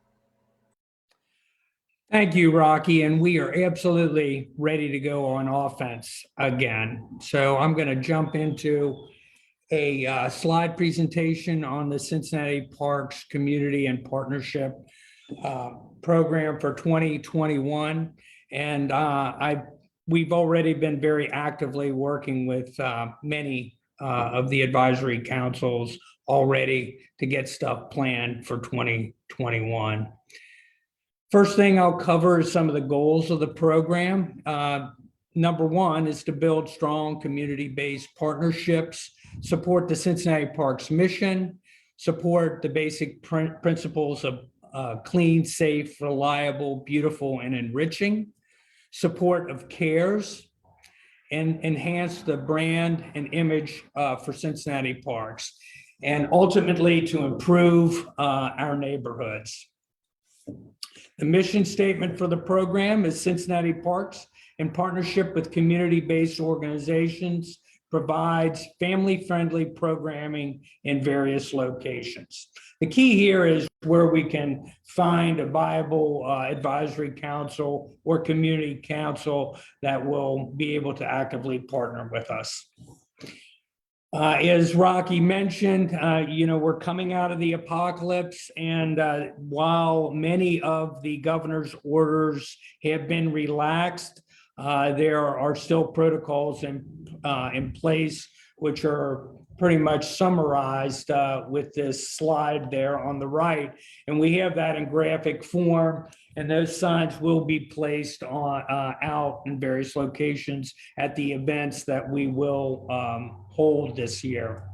Thank you, Rocky. And we are absolutely ready to go on offense again. So I'm going to jump into a slide presentation on the Cincinnati Parks Community and Partnership program for 2021. And we've already been very actively working with many of the advisory councils already to get stuff planned for 2021. First thing I'll cover is some of the goals of the program. Number one is to build strong community-based partnerships, support the Cincinnati Parks mission, support the basic principles of clean, safe, reliable, beautiful, and enriching, support of CARES, and enhance the brand and image for Cincinnati parks, and ultimately to improve our neighborhoods. The mission statement for the program is Cincinnati Parks, in partnership with community-based organizations, provides family-friendly programming in various locations. The key here is where we can find a viable advisory council or community council that will be able to actively partner with us. As Rocky mentioned, we're coming out of the apocalypse, and while many of the governor's orders have been relaxed, there are still protocols in place, which are pretty much summarized with this slide there on the right. And we have that in graphic form, and those signs will be placed on out in various locations at the events that we will hold this year.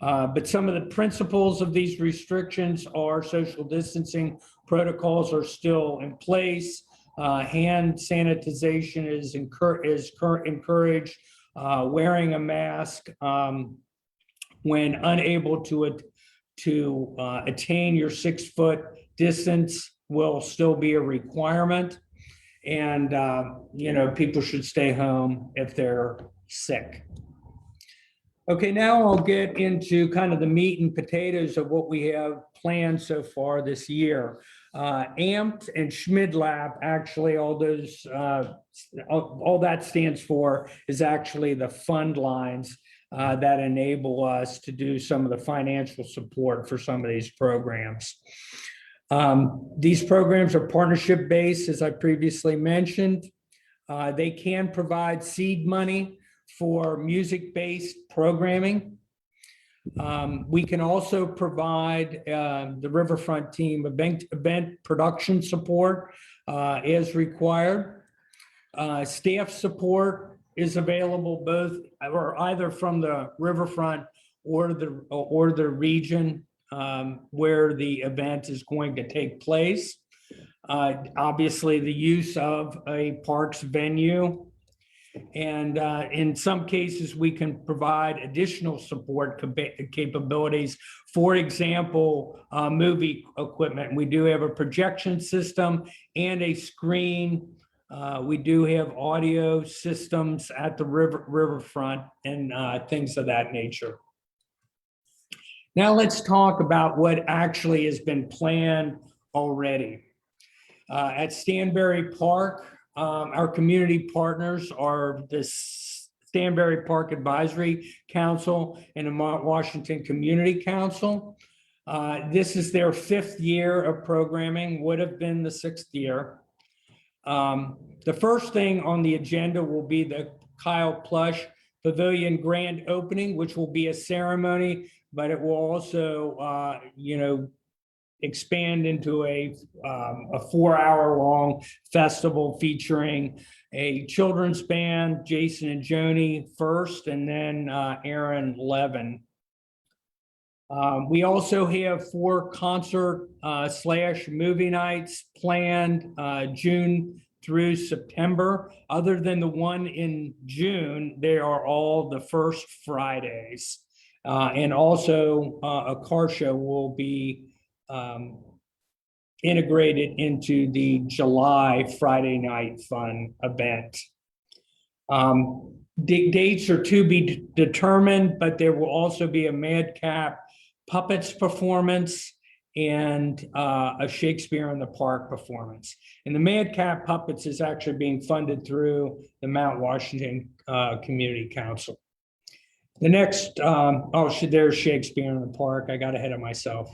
But some of the principles of these restrictions are social distancing protocols are still in place. Hand sanitization is encouraged. Wearing a mask when unable to attain your 6-foot distance will still be a requirement. And, people should stay home if they're sick. Okay, now I'll get into kind of the meat and potatoes of what we have planned so far this year. AMPT and SchmidLab, actually, all that stands for is actually the fund lines that enable us to do some of the financial support for some of these programs. These programs are partnership-based, as I previously mentioned. They can provide seed money for music-based programming. We can also provide the Riverfront team event production support as required. Staff support is available both or either from the Riverfront or the region where the event is going to take place. Obviously, the use of a parks venue. And in some cases, we can provide additional support capabilities. For example, movie equipment. We do have a projection system and a screen. We do have audio systems at the riverfront and things of that nature. Now let's talk about what actually has been planned already. At Stanberry Park, our community partners are the Stanberry Park Advisory Council and the Mount Washington Community Council. This is their 5th year of programming, would have been the 6th year. The first thing on the agenda will be the Kyle Plush Pavilion grand opening, which will be a ceremony, but it will also, expand into a 4-hour-long festival featuring a children's band, Jason and Joni first, and then Aaron Levin. We also have 4 concert / movie nights planned June through September. Other than the one in June, they are all the first Fridays. And also a car show will be integrated into the July Friday Night Fun event. Dates are to be determined, but there will also be a Madcap Puppets performance and a Shakespeare in the Park performance. And the Madcap Puppets is actually being funded through the Mount Washington Community Council. The next, there's Shakespeare in the Park. I got ahead of myself.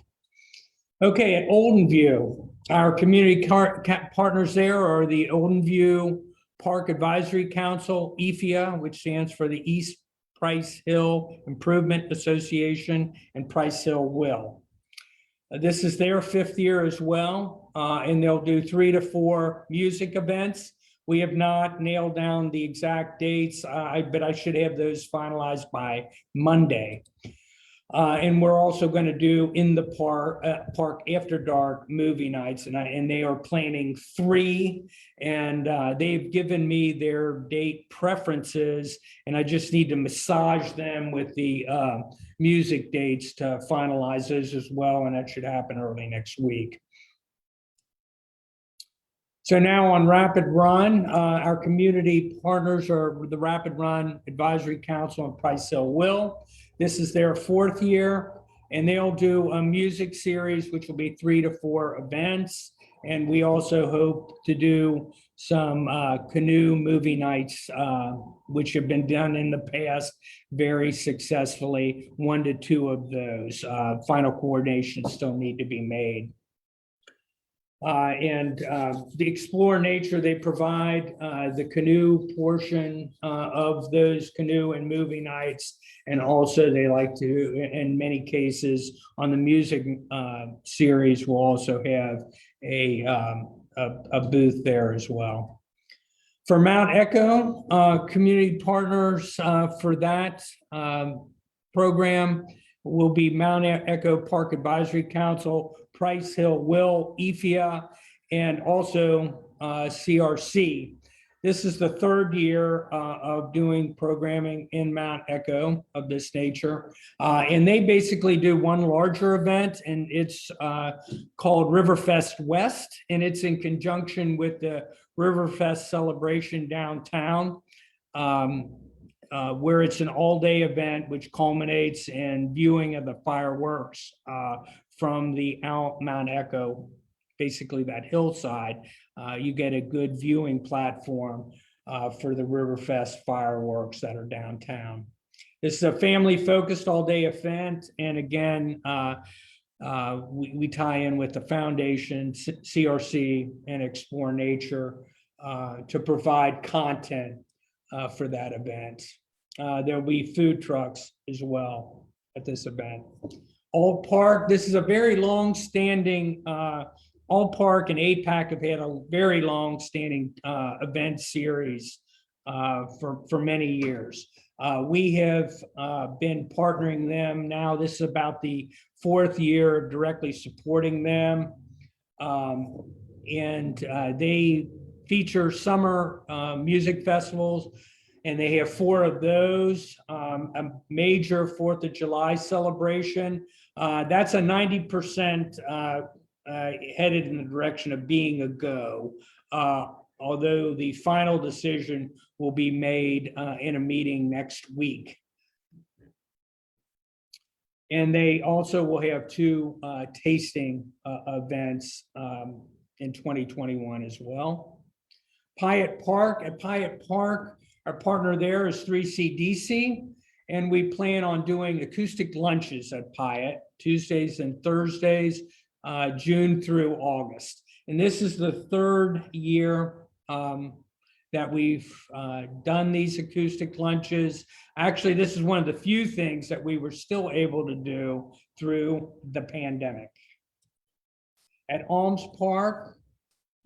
Okay, at Oldenview, our community partners there are the Oldenview Park Advisory Council, EFIA, which stands for the East Price Hill Improvement Association, and Price Hill Will. This is their 5th year as well, and they'll do 3 to 4 music events. We have not nailed down the exact dates, but I should have those finalized by Monday. And we're also going to do in the park after dark movie nights, and they are planning 3, and they've given me their date preferences, and I just need to massage them with the music dates to finalize those as well, and that should happen early next week. So now on Rapid Run, our community partners are the Rapid Run Advisory Council and Price Hill Will. This is their 4th year, and they'll do a music series, which will be 3 to 4 events. And we also hope to do some canoe movie nights, which have been done in the past very successfully, 1 to 2 of those. Final coordinations still need to be made. The Explore Nature, they provide the canoe portion of those canoe and movie nights. And also they like to, in many cases, on the music series, we'll also have a booth there as well. For Mount Echo, community partners for that program will be Mount Echo Park Advisory Council, Price Hill Will, EFIA, and also CRC. This is the 3rd year of doing programming in Mount Echo of this nature. And they basically do one larger event, and it's called Riverfest West, and it's in conjunction with the Riverfest celebration downtown, where it's an all-day event, which culminates in viewing of the fireworks from the Mount Echo, basically that hillside. You get a good viewing platform for the Riverfest fireworks that are downtown. This is a family-focused all-day event, and again, we tie in with the foundation, CRC, and Explore Nature to provide content for that event. There'll be food trucks as well at this event. All Park, this is a very long-standing, All Park and Cpac have had a very long-standing event series for many years. We have been partnering them now. This is about the 4th year of directly supporting them. They feature summer music festivals, and they have 4 of those. A major 4th of July celebration. That's a 90% headed in the direction of being a go, although the final decision will be made in a meeting next week. And they also will have 2 tasting events in 2021 as well. Pyatt Park, at Pyatt Park, our partner there is 3CDC, and we plan on doing acoustic lunches at Pyatt, Tuesdays and Thursdays, June through August. And this is the 3rd year that we've done these acoustic lunches. Actually, this is one of the few things that we were still able to do through the pandemic. At Alms Park,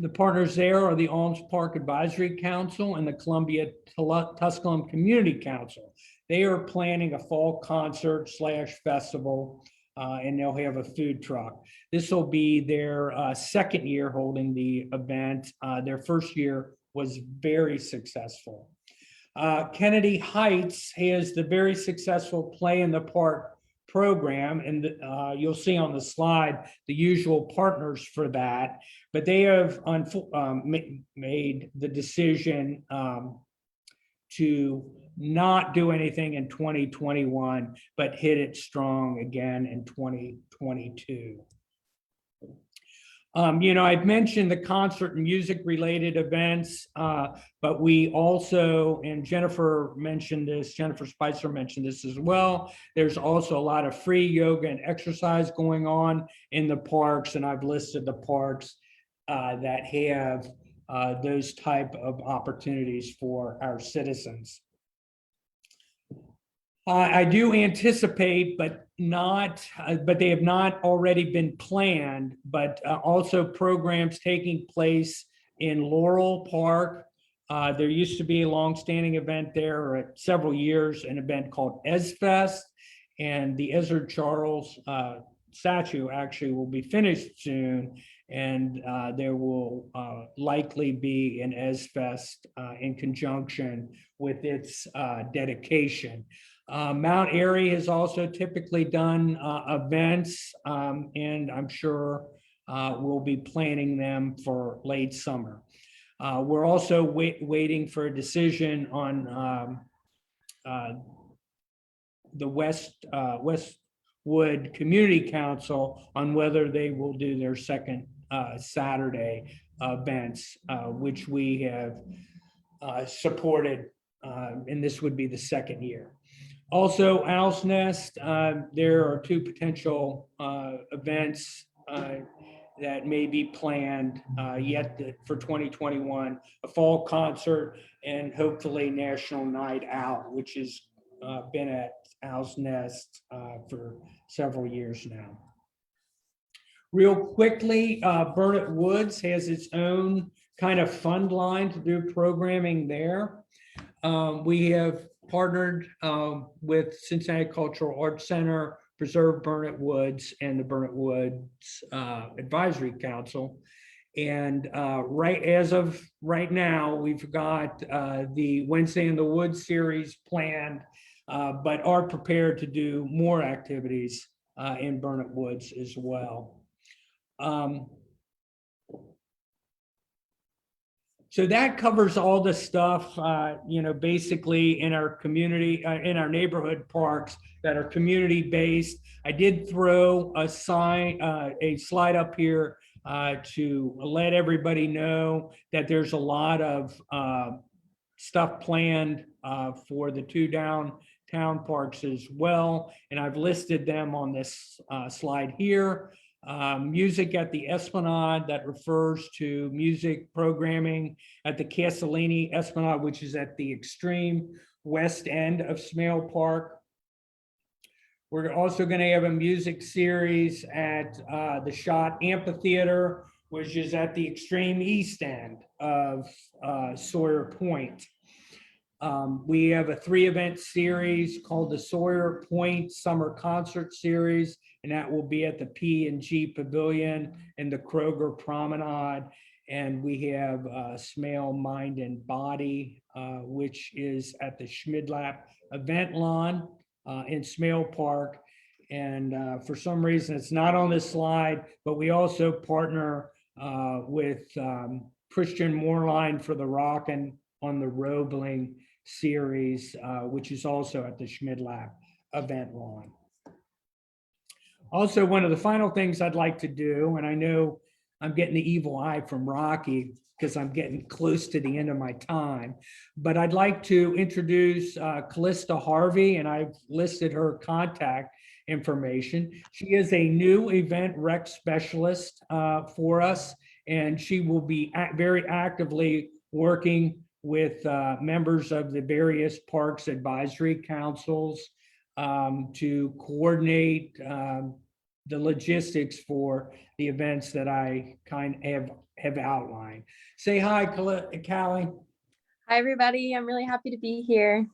the partners there are the Alms Park Advisory Council and the Columbia Tusculum Community Council. They are planning a fall concert / festival, and they'll have a food truck. This will be their 2nd year holding the event. Their 1st year was very successful. Kennedy Heights has the very successful Play in the Park program, and you'll see on the slide the usual partners for that, but they have made the decision to not do anything in 2021, but hit it strong again in 2022. I've mentioned the concert and music related events, but we also, and Jennifer Spicer mentioned this as well. There's also a lot of free yoga and exercise going on in the parks, and I've listed the parks that have those type of opportunities for our citizens. I do anticipate, but they have not already been planned, but also programs taking place in Laurel Park. There used to be a longstanding event there several years, an event called EzFest, And the Ezra Charles statue actually will be finished soon. And there will likely be an EzFest in conjunction with its dedication. Mount Airy has also typically done events, and I'm sure we'll be planning them for late summer. We're also waiting for a decision on the Westwood Community Council on whether they will do their second Saturday events, which we have supported, and this would be the second year. Also, Owl's Nest, there are two potential events that may be planned yet for 2021, a fall concert and hopefully National Night Out, which has been at Owl's Nest for several years now. Real quickly, Burnett Woods has its own kind of fund line to do programming there. We have partnered with Cincinnati Cultural Arts Center, Preserve Burnett Woods, and the Burnett Woods Advisory Council. And as of right now, we've got the Wednesday in the Woods series planned, but are prepared to do more activities in Burnett Woods as well. So that covers all the stuff, basically in our community, in our neighborhood parks that are community-based. I did throw a slide up here to let everybody know that there's a lot of stuff planned for the two downtown parks as well. And I've listed them on this slide here. Music at the Esplanade, that refers to music programming at the Castellini Esplanade, which is at the extreme west end of Smale Park. We're also going to have a music series at the Schott Amphitheater, which is at the extreme east end of Sawyer Point. We have a 3-event series called the Sawyer Point Summer Concert Series, and that will be at the P&G Pavilion and the Kroger Promenade. And we have Smale Mind and Body, which is at the Schmidlap Event Lawn in Smale Park. And for some reason, it's not on this slide, but we also partner with Christian Moorline for the Rockin' on the Roebling series, which is also at the Schmidlap Event Lawn. Also, one of the final things I'd like to do, and I know I'm getting the evil eye from Rocky because I'm getting close to the end of my time, but I'd like to introduce Calista Harvey, and I've listed her contact information. She is a new event rec specialist for us, and she will be very actively working with members of the various parks advisory councils to coordinate the logistics for the events that I kind of have outlined. Say hi, Callie. Hi, everybody. I'm really happy to be here.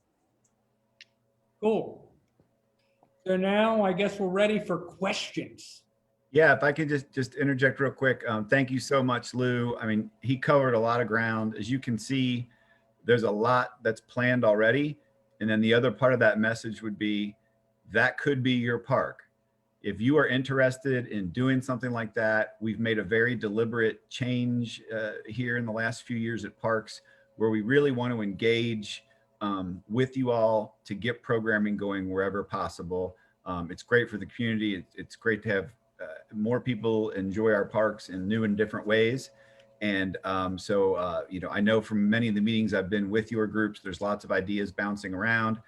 Cool. So now I guess we're ready for questions. Yeah, if I could just interject real quick. Thank you so much, Lou. I mean, he covered a lot of ground. As you can see, there's a lot that's planned already. And then the other part of that message would be, that could be your park. If you are interested in doing something like that, we've made a very deliberate change here in the last few years at parks, where we really want to engage with you all to get programming going wherever possible. It's great for the community. It's great to have more people enjoy our parks in new and different ways. And I know from many of the meetings I've been with your groups, there's lots of ideas bouncing around.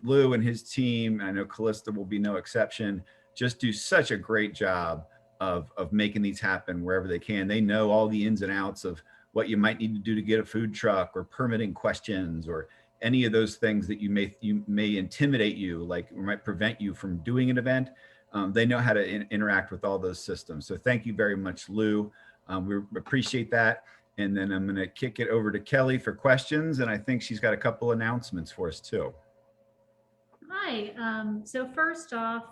Lou and his team, and I know Calista will be no exception, just do such a great job of making these happen wherever they can. They know all the ins and outs of what you might need to do to get a food truck, or permitting questions, or any of those things that may intimidate you, like might prevent you from doing an event. They know how to interact with all those systems. So thank you very much, Lou. We appreciate that. And then I'm going to kick it over to Kelly for questions. And I think she's got a couple announcements for us too. Hi. So first off,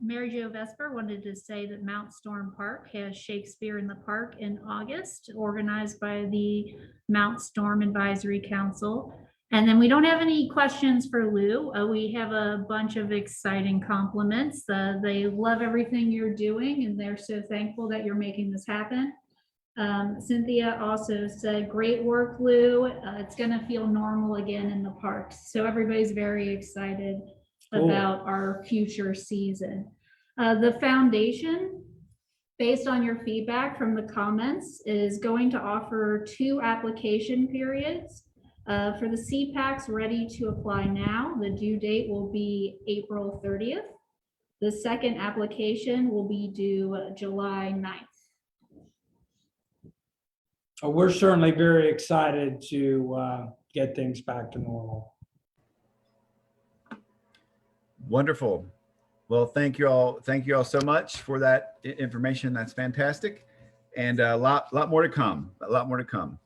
Mary Jo Vesper wanted to say that Mount Storm Park has Shakespeare in the Park in August, organized by the Mount Storm Advisory Council. And then we don't have any questions for Lou. We have a bunch of exciting compliments. They love everything you're doing, and they're so thankful that you're making this happen. Cynthia also said, great work, Lou. It's going to feel normal again in the parks. So everybody's very excited Cool. about our future season. The foundation, based on your feedback from the comments, is going to offer 2 application periods. For the Cpacs ready to apply now, the due date will be April 30th. The second application will be due July 9th. We're certainly very excited to get things back to normal. Wonderful. Well, thank you all. Thank you all so much for that information. That's fantastic. And a lot more to come, a lot more to come.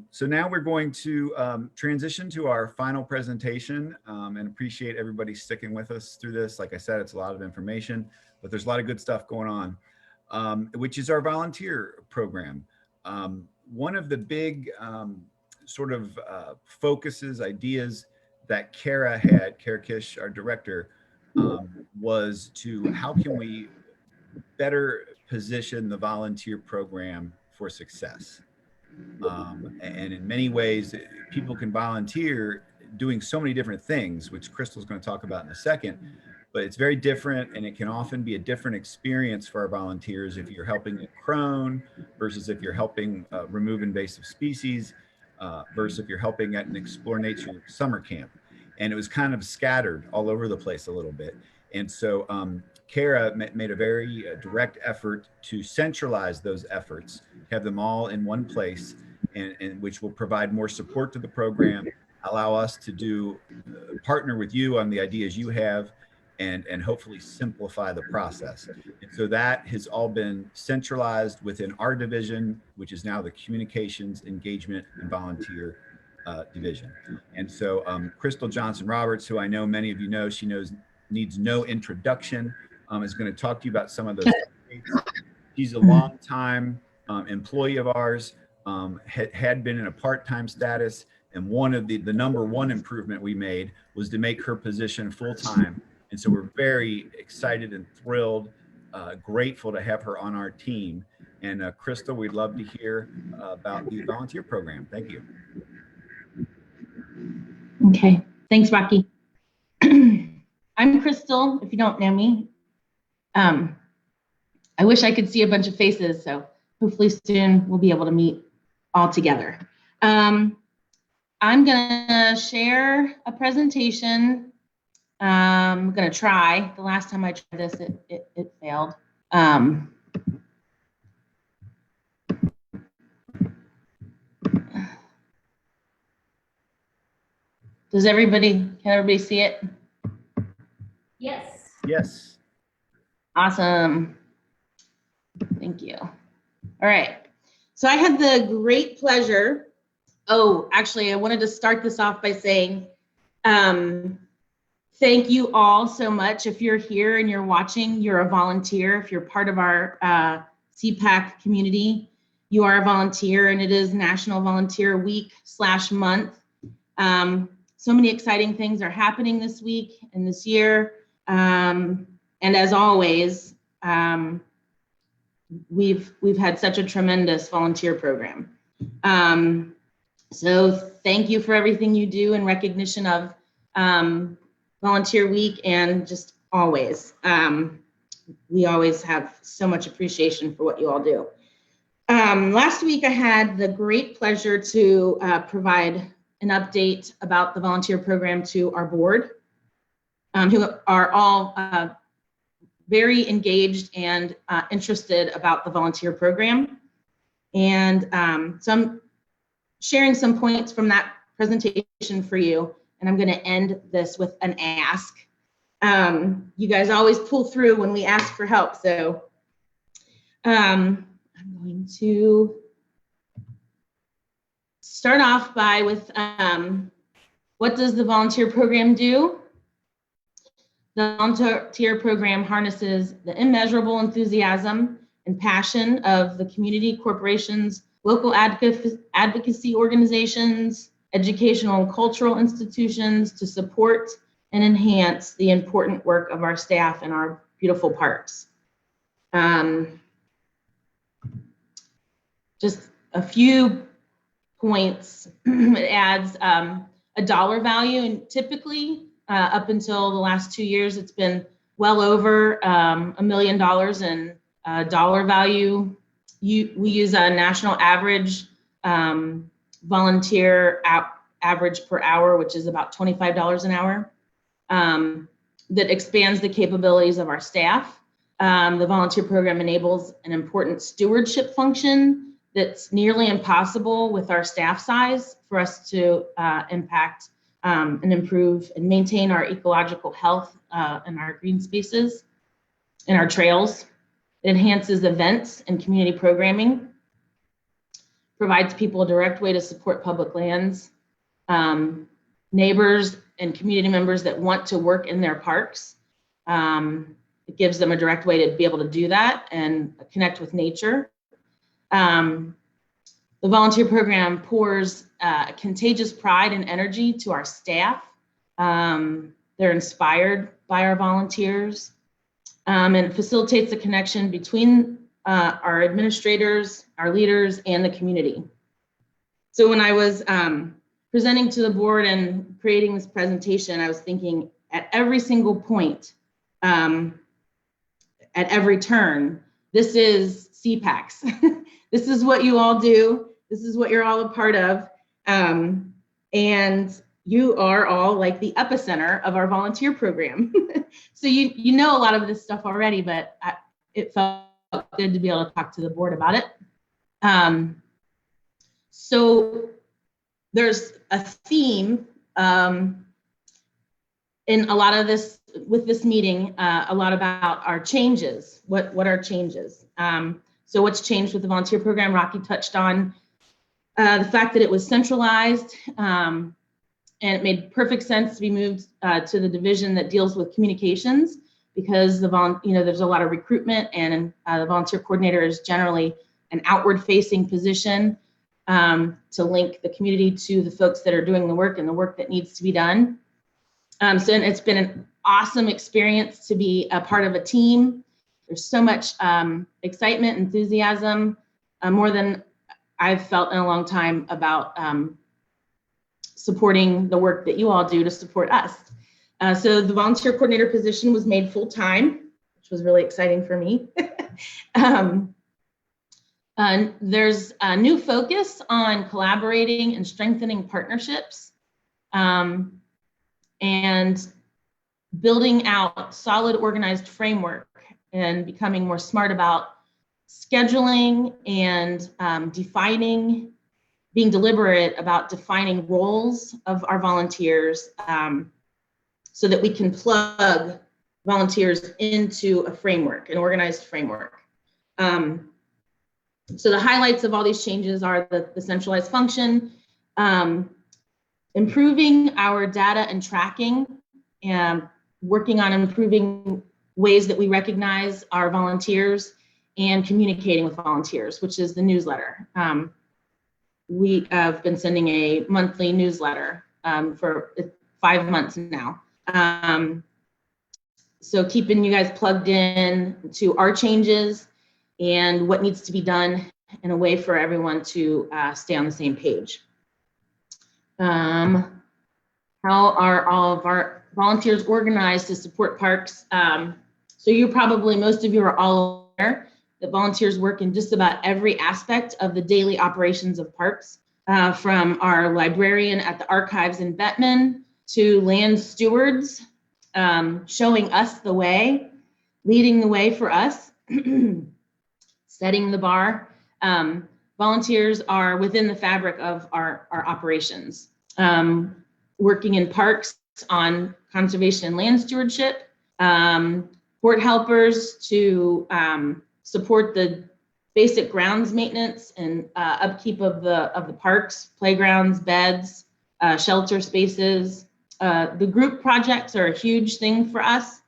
So now we're going to transition to our final presentation, and appreciate everybody sticking with us through this. Like I said, it's a lot of information, but there's a lot of good stuff going on, which is our volunteer program. One of the big sort of focuses, ideas that Kara Kish, our director, was to how can we better position the volunteer program for success. And in many ways, people can volunteer doing so many different things, which Crystal's going to talk about in a second, but it's very different, and it can often be a different experience for our volunteers if you're helping a crone versus if you're helping remove invasive species, versus if you're helping at an Explore Nature summer camp. And it was kind of scattered all over the place a little bit. And so Kara made a very direct effort to centralize those efforts, have them all in one place, and which will provide more support to the program, allow us to do partner with you on the ideas you have, and hopefully simplify the process. And so that has all been centralized within our division, which is now the Communications, Engagement, and Volunteer division. And so Crystal Johnson Roberts, who I know many of you know, she needs no introduction, is going to talk to you about some of those updates. She's a long-time employee of ours, had been in a part-time status, and one of the number one improvement we made was to make her position full-time. And so we're very excited and thrilled, grateful to have her on our team. And Crystal, we'd love to hear about the volunteer program. Thank you. Okay, thanks, Rocky. I'm Crystal, if you don't know me. I wish I could see a bunch of faces, so hopefully soon we'll be able to meet all together. I'm gonna share a presentation. I'm gonna try. The last time I tried this, it failed. Can everybody see it? Yes. Yes. Awesome. Thank you. All right. So I had the great pleasure. Oh, actually, I wanted to start this off by saying thank you all so much. If you're here and you're watching, you're a volunteer. If you're part of our Cpac community, you are a volunteer, and it is National Volunteer Week /month. So many exciting things are happening this week and this year. And as always, we've had such a tremendous volunteer program. So thank you for everything you do in recognition of Volunteer Week, and just always. We always have so much appreciation for what you all do. Last week, I had the great pleasure to provide an update about the volunteer program to our board, who are all very engaged and interested about the volunteer program. And so I'm sharing some points from that presentation for you, and I'm going to end this with an ask. You guys always pull through when we ask for help, so I'm going to start off with What does the volunteer program do? The volunteer program harnesses the immeasurable enthusiasm and passion of the community, corporations, local advocacy organizations, educational and cultural institutions to support and enhance the important work of our staff in our beautiful parks. Just a few points. It adds a dollar value, and typically up until the last 2 years, it's been well over $1 million in dollar value. We use a national average volunteer average per hour, which is about $25 an hour, that expands the capabilities of our staff. The volunteer program enables an important stewardship function that's nearly impossible with our staff size for us to impact and improve and maintain our ecological health and our green spaces and our trails. It enhances events and community programming, provides people a direct way to support public lands, neighbors and community members that want to work in their parks. It gives them a direct way to be able to do that and connect with nature. The volunteer program pours contagious pride and energy to our staff. They're inspired by our volunteers, and it facilitates the connection between our administrators, our leaders, and the community. So when I was presenting to the board and creating this presentation, I was thinking at every single point, at every turn, this is Cpacs. This is what you all do. This is what you're all a part of. And you are all like the epicenter of our volunteer program. So you know a lot of this stuff already, but it felt good to be able to talk to the board about it. So there's a theme in a lot of this, with this meeting, a lot about our changes. What are changes? So what's changed with the volunteer program? Rocky touched on the fact that it was centralized, and it made perfect sense to be moved to the division that deals with communications, because there's a lot of recruitment, and the volunteer coordinator is generally an outward-facing position to link the community to the folks that are doing the work and the work that needs to be done. So it's been an awesome experience to be a part of a team. There's so much excitement, enthusiasm, more than I've felt in a long time about supporting the work that you all do to support us. So the volunteer coordinator position was made full-time, which was really exciting for me. There's a new focus on collaborating and strengthening partnerships, and building out solid organized framework and becoming more smart about scheduling and being deliberate about defining roles of our volunteers, so that we can plug volunteers into a framework, an organized framework. So the highlights of all these changes are the centralized function, improving our data and tracking, and working on improving ways that we recognize our volunteers, and communicating with volunteers, which is the newsletter. We have been sending a monthly newsletter for 5 months now. So keeping you guys plugged in to our changes and what needs to be done in a way for everyone to stay on the same page. How are all of our volunteers organized to support parks? So most of you are all aware that volunteers work in just about every aspect of the daily operations of parks, from our librarian at the archives in Bettman to land stewards, showing us the way, leading the way for us, setting the bar. Volunteers are within the fabric of our operations, working in parks on conservation and land stewardship, port helpers to support the basic grounds maintenance and upkeep of the parks, playgrounds, beds, shelter spaces. The group projects are a huge thing for us.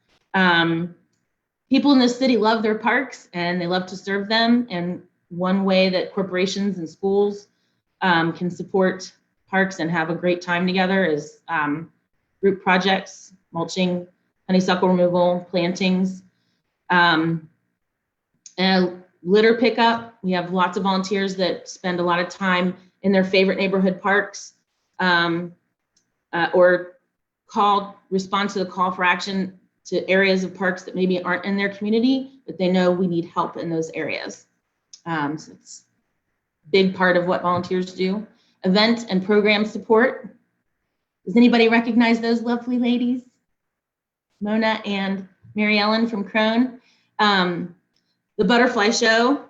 People in the city love their parks and they love to serve them. And one way that corporations and schools can support parks and have a great time together is group projects, mulching, honeysuckle removal, plantings, and litter pickup. We have lots of volunteers that spend a lot of time in their favorite neighborhood parks, or respond to the call for action to areas of parks that maybe aren't in their community, but they know we need help in those areas. So it's a big part of what volunteers do. Event and program support. Does anybody recognize those lovely ladies? Mona and Mary Ellen from Crone. The butterfly show,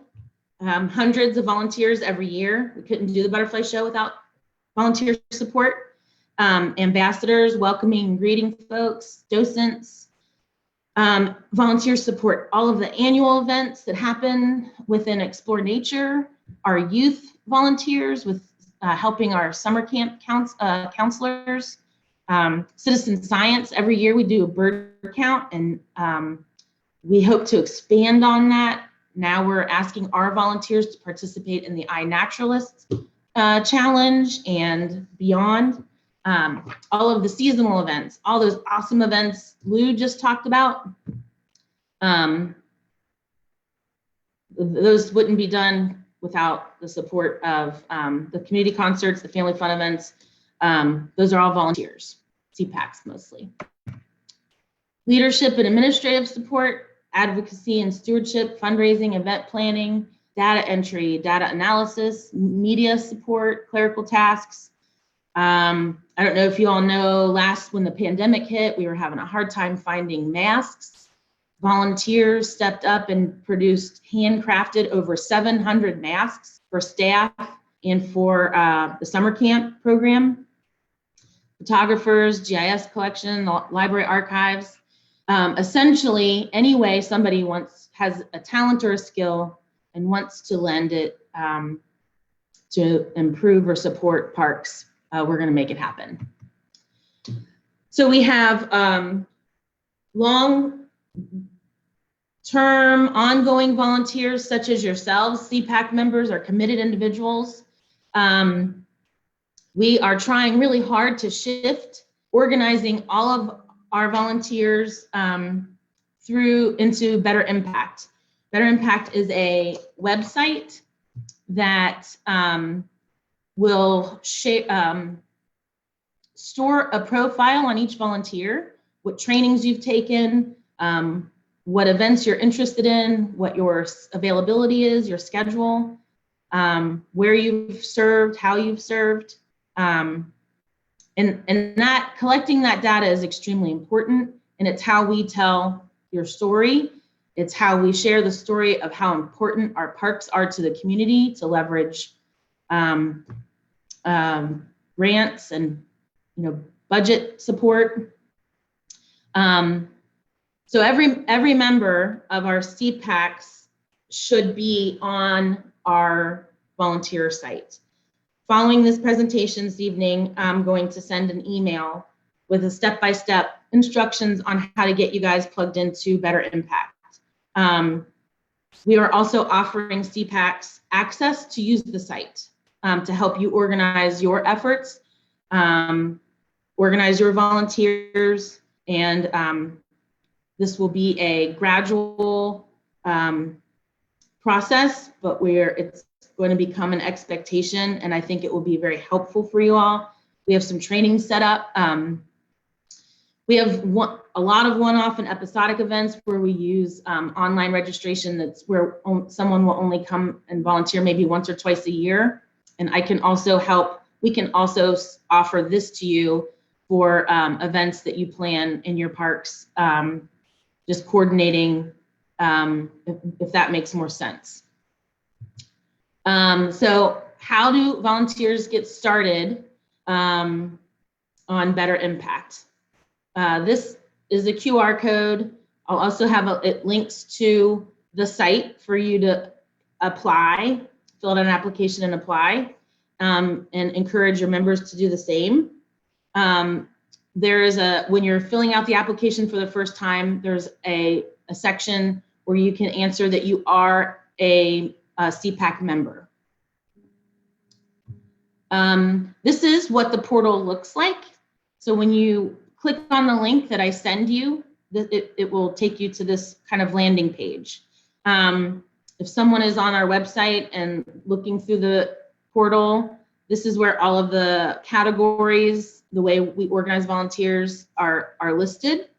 hundreds of volunteers every year. We couldn't do the butterfly show without volunteer support. Ambassadors, welcoming and greeting folks, docents, volunteer support all of the annual events that happen within Explore Nature, our youth volunteers with helping our summer camp counselors, citizen science. Every year we do a bird count, and we hope to expand on that. Now we're asking our volunteers to participate in the iNaturalist challenge and beyond. All of the seasonal events, all those awesome events Lou just talked about, those wouldn't be done without the support of the community concerts, the family fun events. Those are all volunteers, Cpacs mostly. Leadership and administrative support, advocacy and stewardship, fundraising, event planning, data entry, data analysis, media support, clerical tasks. I don't know if you all know, when the pandemic hit, we were having a hard time finding masks. Volunteers stepped up and produced handcrafted over 700 masks for staff and for the summer camp program. Photographers, GIS collection, library archives. Essentially, any way somebody has a talent or a skill and wants to lend it to improve or support parks, we're going to make it happen. So we have long-term ongoing volunteers such as yourselves. Cpac members are committed individuals. We are trying really hard to shift organizing all of our volunteers into Better Impact. Better Impact is a website that will store a profile on each volunteer, what trainings you've taken, what events you're interested in, what your availability is, your schedule, where you've served, how you've served. And that collecting that data is extremely important, and it's how we tell your story. It's how we share the story of how important our parks are to the community to leverage grants and budget support. So every member of our Cpacs should be on our volunteer site. Following this presentation this evening, I'm going to send an email with a step-by-step instructions on how to get you guys plugged into Better Impact. We are also offering Cpacs access to use the site to help you organize your efforts, organize your volunteers, and this will be a gradual process, but it's going to become an expectation, and I think it will be very helpful for you all. We have some training set up. We have a lot of one-off and episodic events where we use online registration. That's where someone will only come and volunteer maybe once or twice a year. And I can also help. We can also offer this to you for events that you plan in your parks, just coordinating if that makes more sense. So how do volunteers get started on Better Impact? This is a QR code. I'll also have it links to the site for you to apply, fill out an application and apply. and encourage your members to do the same. There is when you're filling out the application for the first time, there's a section where you can answer that you are a Cpac member. This is what the portal looks like. So when you click on the link that I send you, it will take you to this kind of landing page. If someone is on our website and looking through the portal, this is where all of the categories, the way we organize volunteers are listed.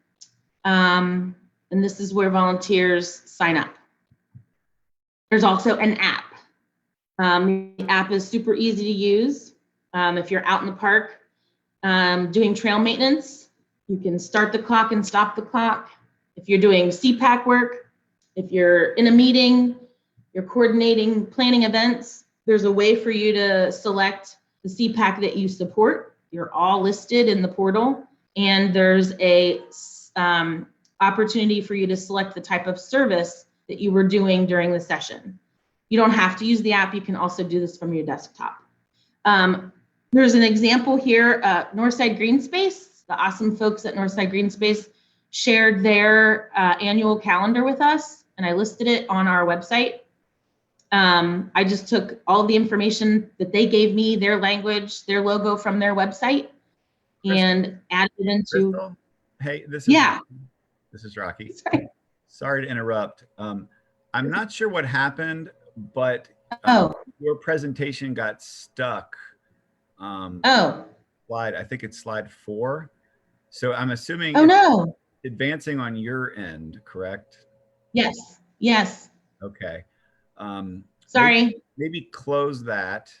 And this is where volunteers sign up. There's also an app. The app is super easy to use. If you're out in the park doing trail maintenance, you can start the clock and stop the clock. If you're doing Cpac work, if you're in a meeting, you're coordinating planning events, there's a way for you to select the Cpac that you support. You're all listed in the portal, and there's a opportunity for you to select the type of service that you were doing during the session. You don't have to use the app. You can also do this from your desktop. There's an example here, Northside Green Space. The awesome folks at Northside Green Space shared their annual calendar with us, and I listed it on our website. I just took all of the information that they gave me, their language, their logo from their website, and added it into. Crystal? Hey, this is Rocky. Sorry to interrupt. I'm not sure what happened, but your presentation got stuck. Slide, I think it's slide 4. So I'm assuming it's advancing on your end, correct? Yes. Yes. Okay. Sorry. Maybe close that.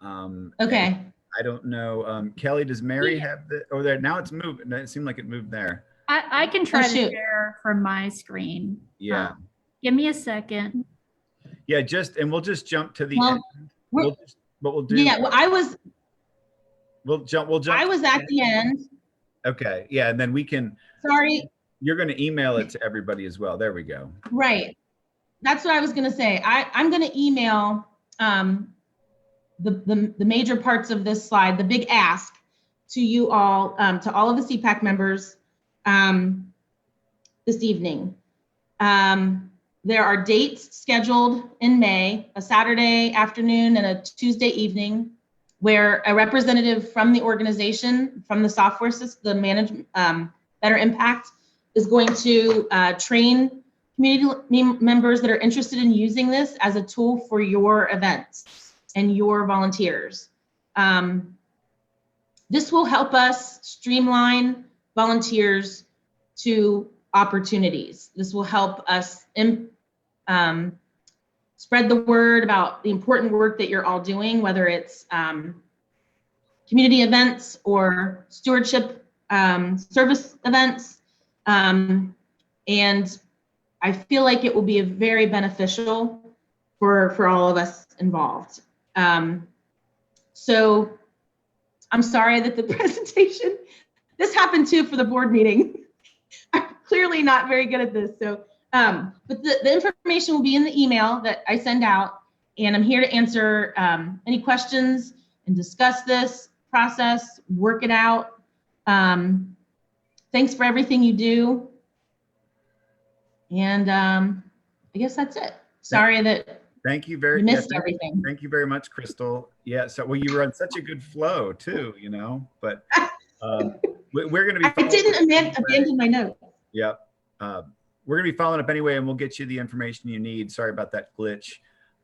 Okay. I don't know. Kelly, does Mary have the, oh, there, now it's moved. It seemed like it moved there. I can try to share from my screen. Yeah. Give me a second. Yeah, and we'll just jump to the end. What we'll do. Yeah, well, We'll jump. I was at the end. Okay. Yeah, and then we can. Sorry. You're going to email it to everybody as well. There we go. Right. That's what I was going to say. I'm going to email the major parts of this slide, the big ask, to you all, to all of the Cpac members this evening. There are dates scheduled in May, a Saturday afternoon and a Tuesday evening, where a representative from the organization, from the software system, the management, Better Impact, is going to train community members that are interested in using this as a tool for your events and your volunteers. This will help us streamline volunteers to opportunities. This will help us spread the word about the important work that you're all doing, whether it's community events or stewardship service events. And I feel like it will be very beneficial for all of us involved. So I'm sorry that the presentation, this happened too for the board meeting. I'm clearly not very good at this. So, but the information will be in the email that I send out, and I'm here to answer any questions and discuss this process, work it out. Thanks for everything you do. And I guess that's it. Sorry that thank you very missed everything. Thank you very much, Crystal. Yeah, so well, you were on such a good flow too, you know, but we're going to be. I didn't abandon my notes. Yep. We're going to be following up anyway, and we'll get you the information you need. Sorry about that glitch.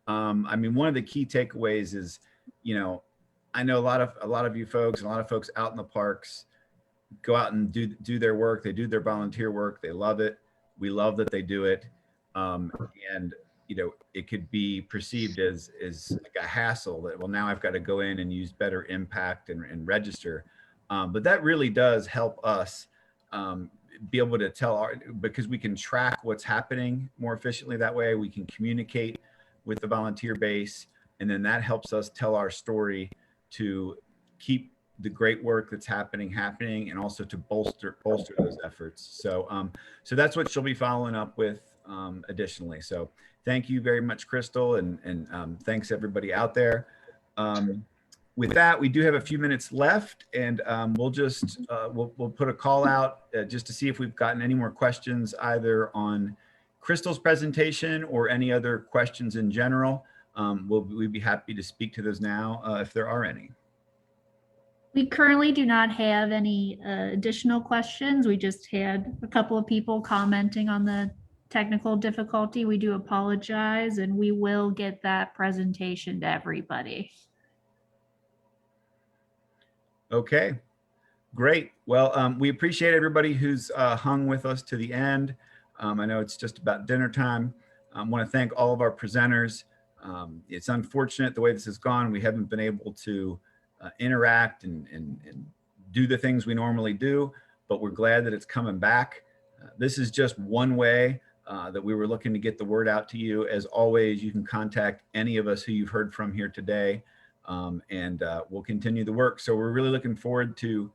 I mean, one of the key takeaways is, you know, I know a lot of you folks, and a lot of folks out in the parks go out and do their work. They do their volunteer work. They love it. We love that they do it. And you know, it could be perceived as like a hassle that, well, now I've got to go in and use Better Impact and register. But that really does help us be able to because we can track what's happening more efficiently that way. We can communicate with the volunteer base, and then that helps us tell our story to keep the great work that's happening, and also to bolster those efforts. So that's what she'll be following up with additionally. So thank you very much, Crystal, and thanks everybody out there. With that, we do have a few minutes left, and we'll just we'll put a call out just to see if we've gotten any more questions either on Crystal's presentation or any other questions in general. We'd be happy to speak to those now if there are any. We currently do not have any additional questions. We just had a couple of people commenting on the technical difficulty. We do apologize, and we will get that presentation to everybody. Okay, great. Well, we appreciate everybody who's hung with us to the end. I know it's just about dinner time. I want to thank all of our presenters. It's unfortunate the way this has gone. We haven't been able to interact and do the things we normally do, but we're glad that it's coming back. This is just one way that we were looking to get the word out to you. As always, you can contact any of us who you've heard from here today, and we'll continue the work. So we're really looking forward to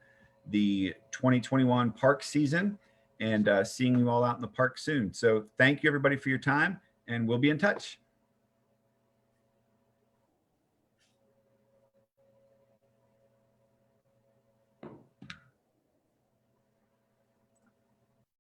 the 2021 park season and seeing you all out in the park soon. So thank you everybody for your time, and we'll be in touch.